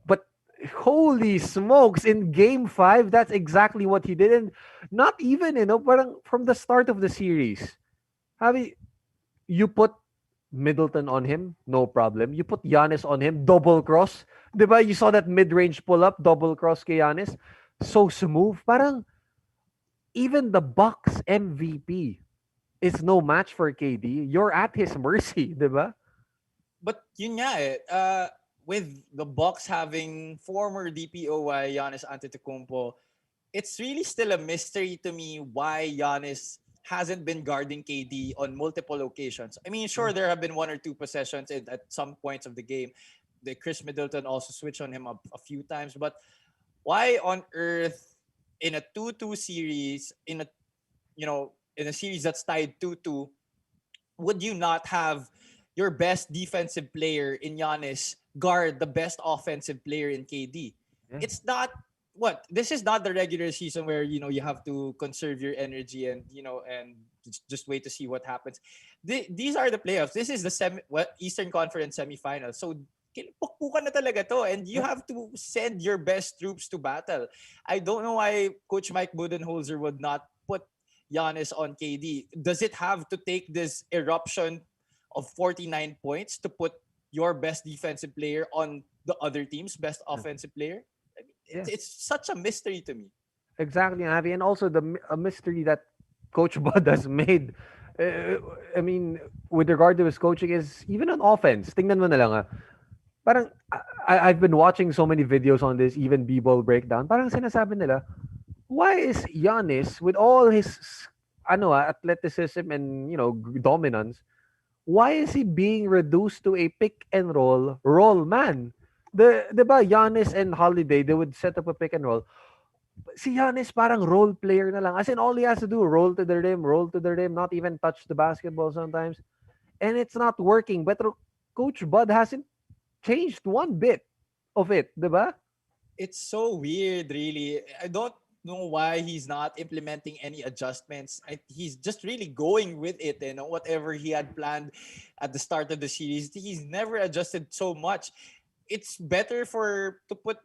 But holy smokes, in game 5, that's exactly what he did. And not even, parang from the start of the series, Javi, you put Middleton on him, no problem. You put Giannis on him, double cross. Diba? You saw that mid-range pull-up, double cross kay Giannis. So smooth. Parang even the Bucks MVP is no match for KD. You're at his mercy, diba? But yun nga with the Bucks having former DPOY Giannis Antetokounmpo, it's really still a mystery to me why Giannis hasn't been guarding KD on multiple occasions. I mean, sure, there have been 1 or 2 possessions at some points of the game. The Chris Middleton also switched on him a few times, but why on earth in a 2-2 series, in a series that's tied 2-2, would you not have your best defensive player in Giannis guard the best offensive player in KD? Yeah. It's not this is not the regular season where you have to conserve your energy and just wait to see what happens. These are the playoffs. This is the Eastern Conference semifinals. So pukpukan na talaga to, and you have to send your best troops to battle. I don't know why Coach Mike Budenholzer would not put Giannis on KD. Does it have to take this eruption of 49 points to put your best defensive player on the other team's best offensive player? I mean, it's such a mystery to me. Exactly, Avi. And also a mystery that Coach Bud has made. I mean, with regard to his coaching is even on offense. Tingnan mo na lang Parang I've been watching so many videos on this, even B-ball breakdown. Parang sinasabi nila, why is Giannis with all his athleticism and dominance, why is he being reduced to a pick and roll man? Diba, Giannis and Holiday, they would set up a pick and roll. Si Giannis parang role player na lang. As in, all he has to do, roll to the rim, not even touch the basketball sometimes. And it's not working. But Coach Bud hasn't changed one bit of it, diba? It's so weird, really. I don't know why he's not implementing any adjustments. He's just really going with it, whatever he had planned at the start of the series. He's never adjusted so much. It's better for to put,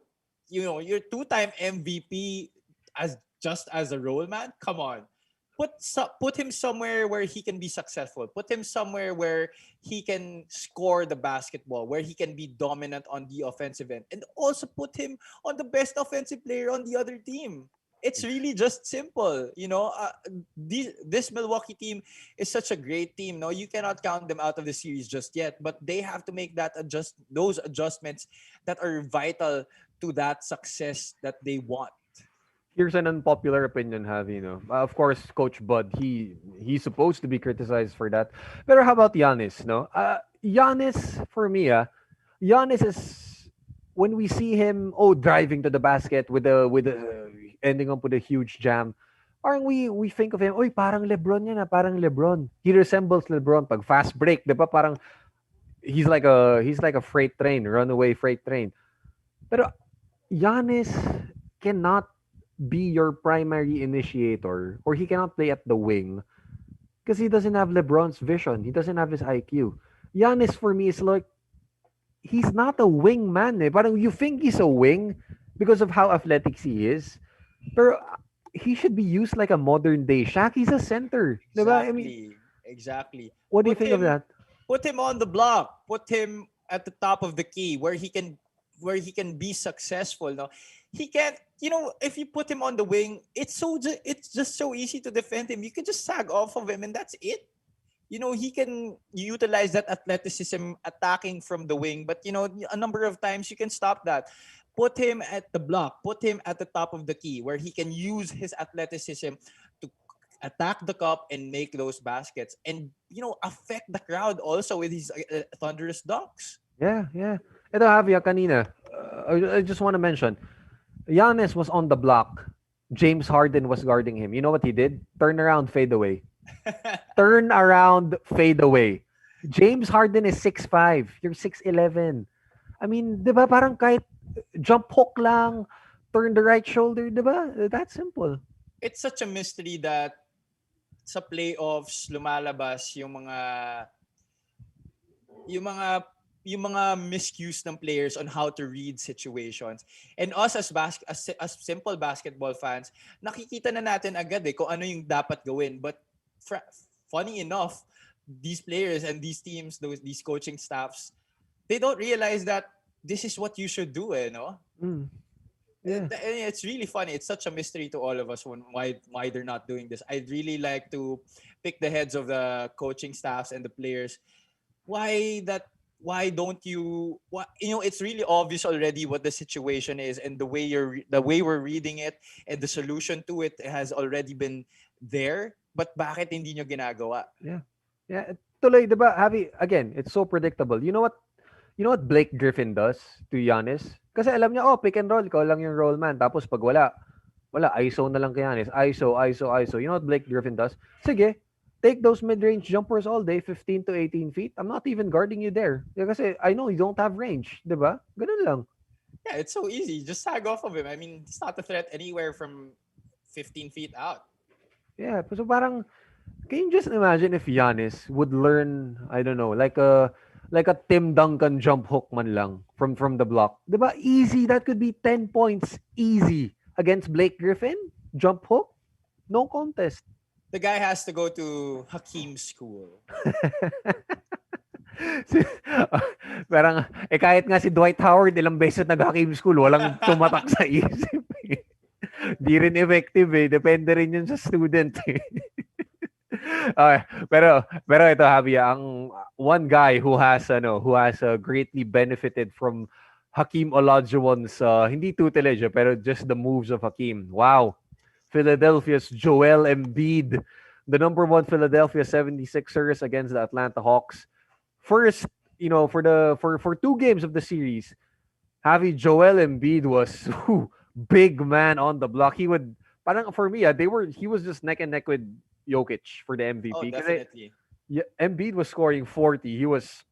your two-time MVP as just as a role man. Come on. Put him somewhere where he can be successful. Put him somewhere where he can score the basketball, where he can be dominant on the offensive end, and also put him on the best offensive player on the other team. It's really just simple, this Milwaukee team is such a great team. No, you cannot count them out of the series just yet, but they have to make those adjustments that are vital to that success that they want. Here's an unpopular opinion, Javi. No, of course, Coach Bud, he's supposed to be criticized for that. But how about Giannis? No, Giannis for me, Giannis is when we see him, driving to the basket with a ending up with a huge jam. Parang we think of him, parang LeBron yan, parang LeBron. He resembles LeBron pag fast break, 'di ba? Parang he's like a freight train, runaway freight train. Pero Giannis cannot be your primary initiator, or he cannot play at the wing because he doesn't have LeBron's vision. He doesn't have his IQ. Giannis for me is like he's not a wing man. Parang you think he's a wing because of how athletic he is. Pero he should be used like a modern day Shaq. He's a center. Diba? I mean, Exactly. what do you Put think of him that? put him on the block. Put him at the top of the key where he can be successful. No, he can't. If you put him on the wing, it's just so easy to defend him. You can just sag off of him, and that's it. He can utilize that athleticism attacking from the wing, but a number of times you can stop that. Put him at the block. Put him at the top of the key where he can use his athleticism to attack the cup and make those baskets, and affect the crowd also with his thunderous dunks. Yeah, yeah. Ito, Javier, kanina, I just want to mention, Giannis was on the block. James Harden was guarding him. You know what he did? Turn around, fade away. Turn around, fade away. James Harden is 6'5". You're 6'11". I mean, di ba parang kahit jump hook lang, turn the right shoulder, di ba? That's simple. It's such a mystery that sa playoffs lumalabas yung mga yung mga miscues ng players on how to read situations. And us as simple basketball fans, nakikita na natin agad kung ano yung dapat gawin. But funny enough, these players and these teams, these coaching staffs, they don't realize that this is what you should do, no? Mm. Yeah. It's really funny. It's such a mystery to all of us why they're not doing this. I'd really like to pick the heads of the coaching staffs and the players. Why don't you? It's really obvious already what the situation is, and the way we're reading it, and the solution to it has already been there. But bakit hindi nyo ginagawa? Yeah. Yeah. Tuloy, diba, Javi, again, it's so predictable. You know what Blake Griffin does to Giannis? Kasi alam niya, pick and roll, ikaw lang yung roll man. Tapos pag wala, ISO na lang kay Giannis. ISO. You know what Blake Griffin does? Sige, take those mid-range jumpers all day, 15 to 18 feet. I'm not even guarding you there. Kasi I know you don't have range. Diba? Ganun lang. Yeah, it's so easy. Just sag off of him. I mean, it's not a threat anywhere from 15 feet out. Yeah, so parang, can you just imagine if Giannis would learn, I don't know, like a Tim Duncan jump hook man lang from the block. Diba? Easy. That could be 10 points. Easy. Against Blake Griffin? Jump hook? No contest. The guy has to go to Hakeem school. Parang, kahit nga si Dwight Howard, ilang beses nag-Hakeem school, walang tumatak sa isip. Di rin effective Depende rin yun sa student Okay, pero ito, Javi, ang one guy who has greatly benefited from Hakeem Olajuwon's hindi tutelage pero just the moves of Hakeem. Wow. Philadelphia's Joel Embiid the number one Philadelphia 76ers against the Atlanta Hawks. First, for 2 games of the series, Joel Embiid was big man on the block. He would parang for me, he was just neck and neck with Jokic for the Oh, MVP because definitely. Embiid was scoring 40. He was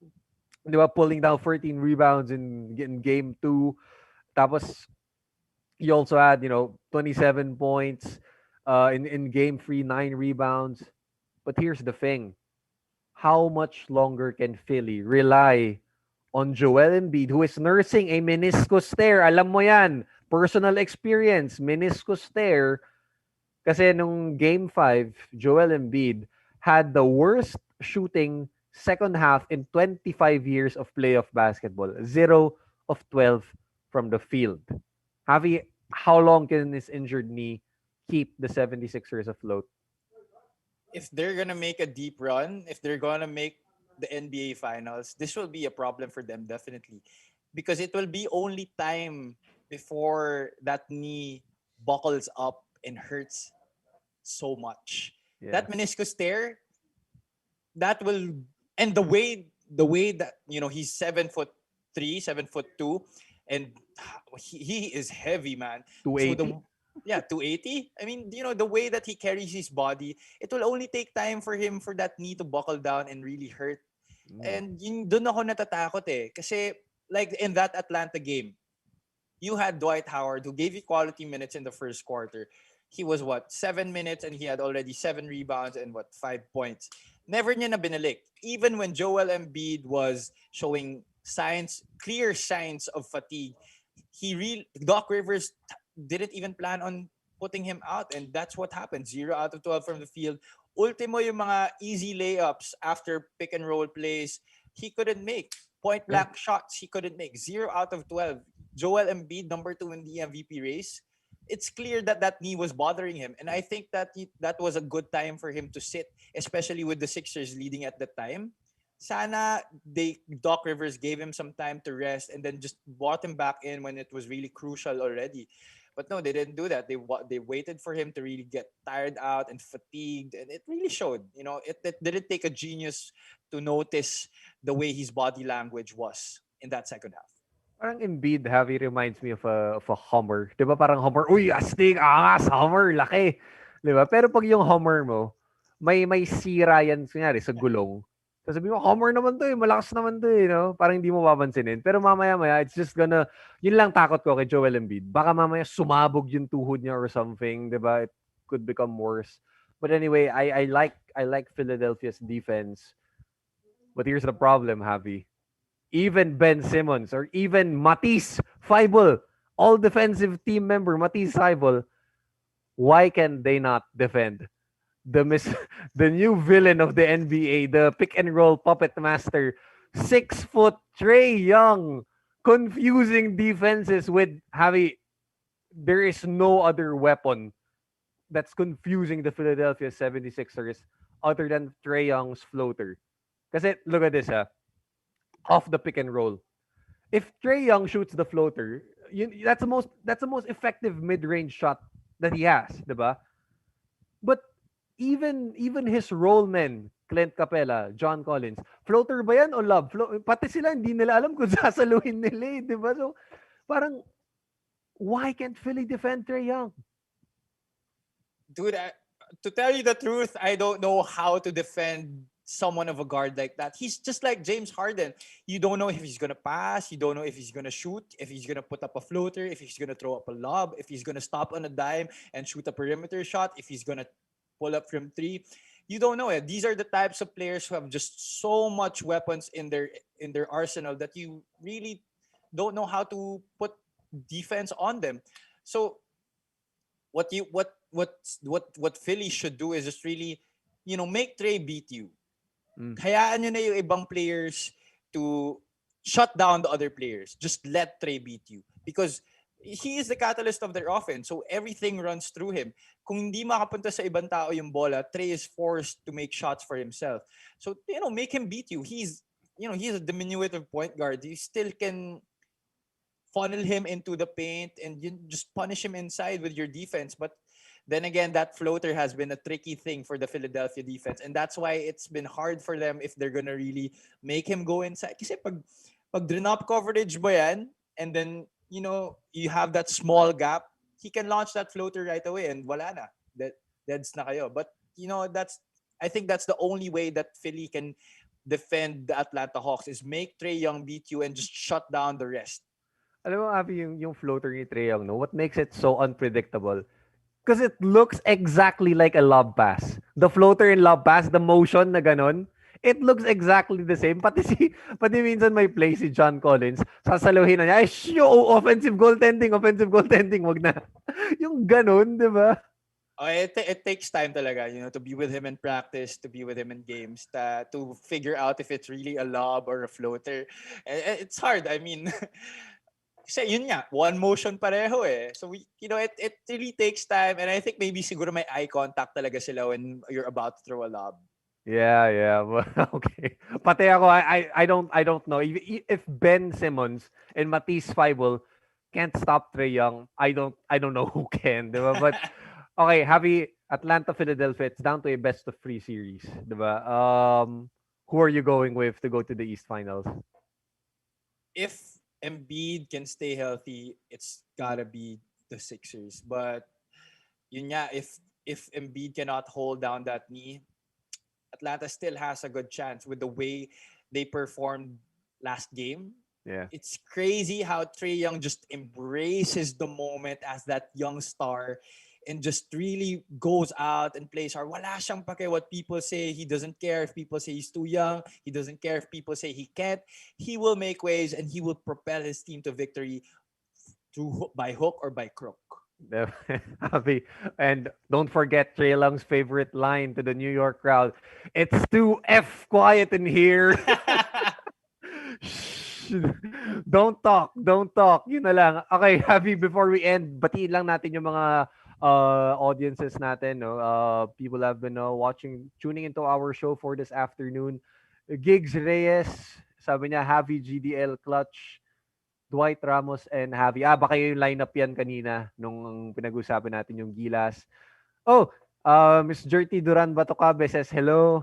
pulling down 13 rebounds in game 2. Tapos he also had, 27 points in game 3, 9 rebounds. But here's the thing. How much longer can Philly rely on Joel Embiid, who is nursing a meniscus tear? Alam mo yan. Personal experience, meniscus tear. Kasi nung game 5, Joel Embiid had the worst shooting second half in 25 years of playoff basketball. 0 of 12 from the field. How long can this injured knee keep the 76ers afloat? If they're gonna make a deep run, if they're gonna make the NBA Finals, this will be a problem for them definitely, because it will be only time before that knee buckles up and hurts so much. Yeah. That meniscus tear, that will, and the way that he's 7'3", 7'2", and he is heavy, man. So 280? 280. I mean, the way that he carries his body, it will only take time for him for that knee to buckle down and really hurt. And doon ako natatakot kasi like in that Atlanta game, you had Dwight Howard who gave you quality minutes in the first quarter. He was 7 minutes and he had already 7 rebounds and 5 points. Never niya na binalik. Even when Joel Embiid was showing clear signs of fatigue, Doc Rivers didn't even plan on putting him out, and that's what happened. 0 out of 12 from the field. Ultimo yung mga easy layups after pick and roll plays, he couldn't make. Point blank shots, he couldn't make. 0 out of 12. Joel Embiid, number 2 in the MVP race. It's clear that knee was bothering him, and I think that was a good time for him to sit, especially with the Sixers leading at the time. Sana Doc Rivers gave him some time to rest and then just brought him back in when it was really crucial already. But no, they didn't do that. They waited for him to really get tired out and fatigued, and it really showed. It didn't take a genius to notice the way his body language was in that second half. Parang Embiid, Javi, reminds me of a Hummer. 'Di ba parang Hummer, uy, astig, angas, Hummer, laki. 'Di ba? Pero pag yung Hummer mo, may sira yan kunyari sa gulong. Sabi mo, Hummer naman 'to, malakas naman 'to, no? Parang hindi mo papansinin. Pero mamaya-maya, it's just gonna, yun lang takot ko kay Joel Embiid. Baka mamaya sumabog yung tuhod niya or something, 'di ba? It could become worse. But anyway, I like Philadelphia's defense. But here's the problem, Javi. Even Ben Simmons or even Matisse Thybulle, all defensive team member Matisse Thybulle, why can they not defend the new villain of the NBA, the pick and roll puppet master, 6 foot Trey Young, confusing defenses with Javi. There is no other weapon that's confusing the Philadelphia 76ers other than Trey Young's floater. Kasi look at this, off the pick and roll. If Trey Young shoots the floater, that's the most effective mid-range shot that he has, 'di ba? But even his role men, Clint Capella, John Collins, floater ba yan o lob? Pati sila hindi nila alam kung sasaluhin nila, 'di ba? So parang why can't Philly defend Trey Young? Dude, to tell you the truth, I don't know how to defend someone of a guard like that. He's just like James Harden. You don't know if he's gonna pass. You don't know if he's gonna shoot. If he's gonna put up a floater. If he's gonna throw up a lob. If he's gonna stop on a dime and shoot a perimeter shot. If he's gonna pull up from three. You don't know it. These are the types of players who have just so much weapons in their arsenal that you really don't know how to put defense on them. So what Philly should do is just really, make Trey beat you. Hayaan nyo na yung ibang players to shut down the other players. Just let Trey beat you. Because he is the catalyst of their offense. So everything runs through him. Kung hindi makapunta sa ibang tao yung bola, Trey is forced to make shots for himself. So, make him beat you. He's a diminutive point guard. You still can funnel him into the paint and you just punish him inside with your defense. But Then again, that floater has been a tricky thing for the Philadelphia defense. And that's why it's been hard for them if they're gonna really make him go inside. Kasi pag drop coverage mo yan, and then, you have that small gap, he can launch that floater right away and wala na. Deads na kayo. But, I think that's the only way that Philly can defend the Atlanta Hawks is make Trae Young beat you and just shut down the rest. Alam mo, Avi, yung floater ni Trae Young, no? What makes it so unpredictable? Because it looks exactly like a lob pass. The floater in lob pass, the motion na ganon, it looks exactly the same. Pati minsan may play si John Collins, sasaluhin na niya, offensive goaltending, wag na. Yung ganon, di ba? It takes time talaga, to be with him in practice, to be with him in games, to figure out if it's really a lob or a floater. It's hard. I mean, kasi yun nga, one motion pareho eh. So, it really takes time. And I think maybe siguro may eye contact talaga sila when you're about to throw a lob. Yeah. Okay. Pati ako, I don't know. If Ben Simmons and Matisse Thybulle can't stop Trae Young, I don't know who can, diba? But okay, Javi, Atlanta, Philadelphia, it's down to a best of 3 series, diba? Who are you going with to go to the East Finals? If Embiid can stay healthy, it's gotta be the Sixers. But yun nga, if Embiid cannot hold down that knee, Atlanta still has a good chance with the way they performed last game. Yeah. It's crazy how Trae Young just embraces the moment as that young star and just really goes out and plays hard. Wala siyang pake what people say. He doesn't care if people say he's too young. He doesn't care if people say he can't. He will make waves and he will propel his team to victory by hook or by crook. Javi, and don't forget Trae Young's favorite line to the New York crowd. It's too quiet in here. Don't talk. Yun na lang. Okay, Javi, before we end, batiin lang natin yung mga audiences natin, no? People have been tuning into our show for this afternoon. Gigs Reyes, sabi niya, Javi, GDL, Clutch, Dwight Ramos, and Javi. Baka yung lineup yan kanina nung pinag-usapan natin yung Gilas. Miss Jerty Duran Batocabe says hello.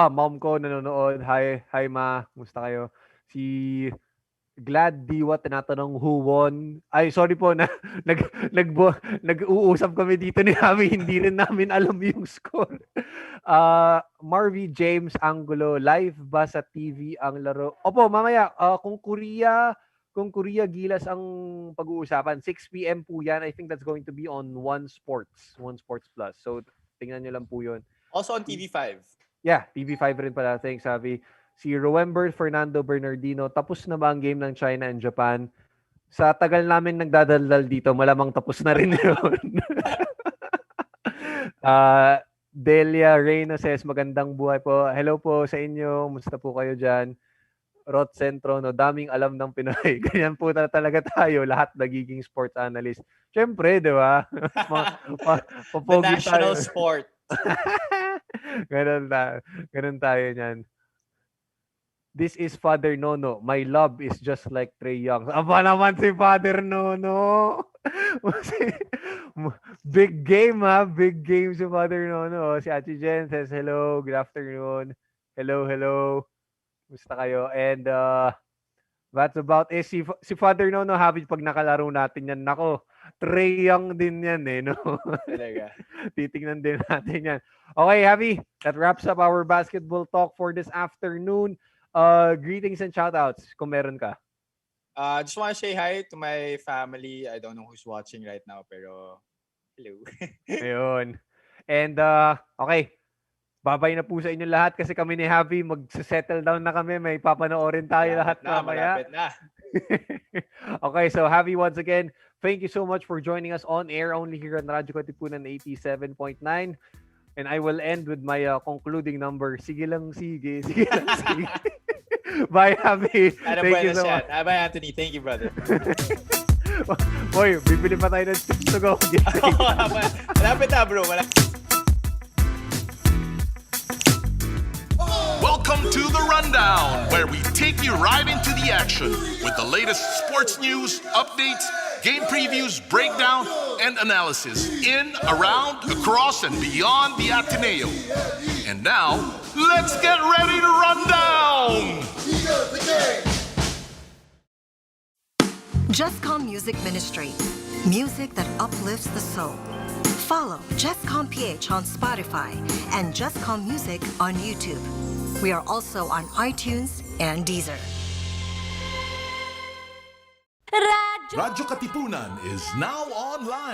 Mom ko nanonood. Hi ma, kumusta kayo? Si Glad Diwa tinatanong who won. Ay, sorry po na nag-uusap kami dito ni Javi, hindi rin namin alam yung score. Marvy James Angulo, live ba sa TV ang laro? Opo, mamaya kung Korea Gilas ang pag-uusapan, 6 PM po yan. I think that's going to be on One Sports Plus. So tingnan niyo lang po 'yon. Also on TV5. Yeah, TV5 rin pala. Thanks, Javi. Si Roember Fernando Bernardino, tapos na ba ang game ng China and Japan? Sa tagal namin nagdadaldal dito, malamang tapos na rin yun. Delia Reyna says, magandang buhay po. Hello po sa inyo. Musta po kayo dyan? Rod Centro, no, daming alam ng Pinoy. Ganyan po talaga tayo, lahat nagiging sports analyst. Siyempre, di ba? The national sport. Ganun tayo niyan. This is Father Nono. My love is just like Trae Young. Aba naman si Father Nono. Big game, ha? Big game si Father Nono. Si Ate Jen says hello. Good afternoon. Hello. Gusto kayo? And that's about it. Si Father Nono, happy pag nakalaro natin yan. Nako, Trae Young din yan eh, no? Talaga. Titingnan din natin yan. Okay, Javi, that wraps up our basketball talk for this afternoon. Greetings and shoutouts kung meron ka. Just want to say hi to my family. I don't know who's watching right now, pero hello. Ayun. And okay, babay na po sa inyo lahat kasi kami ni Javi mag-settle down na kami. May papanoorin tayo lahat mamaya. Malapit na. Okay, so Javi, once again, thank you so much for joining us on air only here on radyo-katipunan 87.9. And I will end with my concluding number. Sige lang, sige. Bye, Javi. Thank you so much. Bye, Anthony. Thank you, brother. Boy, bibili pa tayo ng tips to go. Malapit na, bro. Welcome to The Rundown, where we take you right into the action with the latest sports news, updates, game previews, breakdown, and analysis in, around, across, and beyond the Ateneo. And now, let's get ready to run down! Jescom Music Ministry. Music that uplifts the soul. Follow jescom.ph on Spotify and Jescom Music on YouTube. We are also on iTunes and Deezer. Radyo Radyo Katipunan is now online.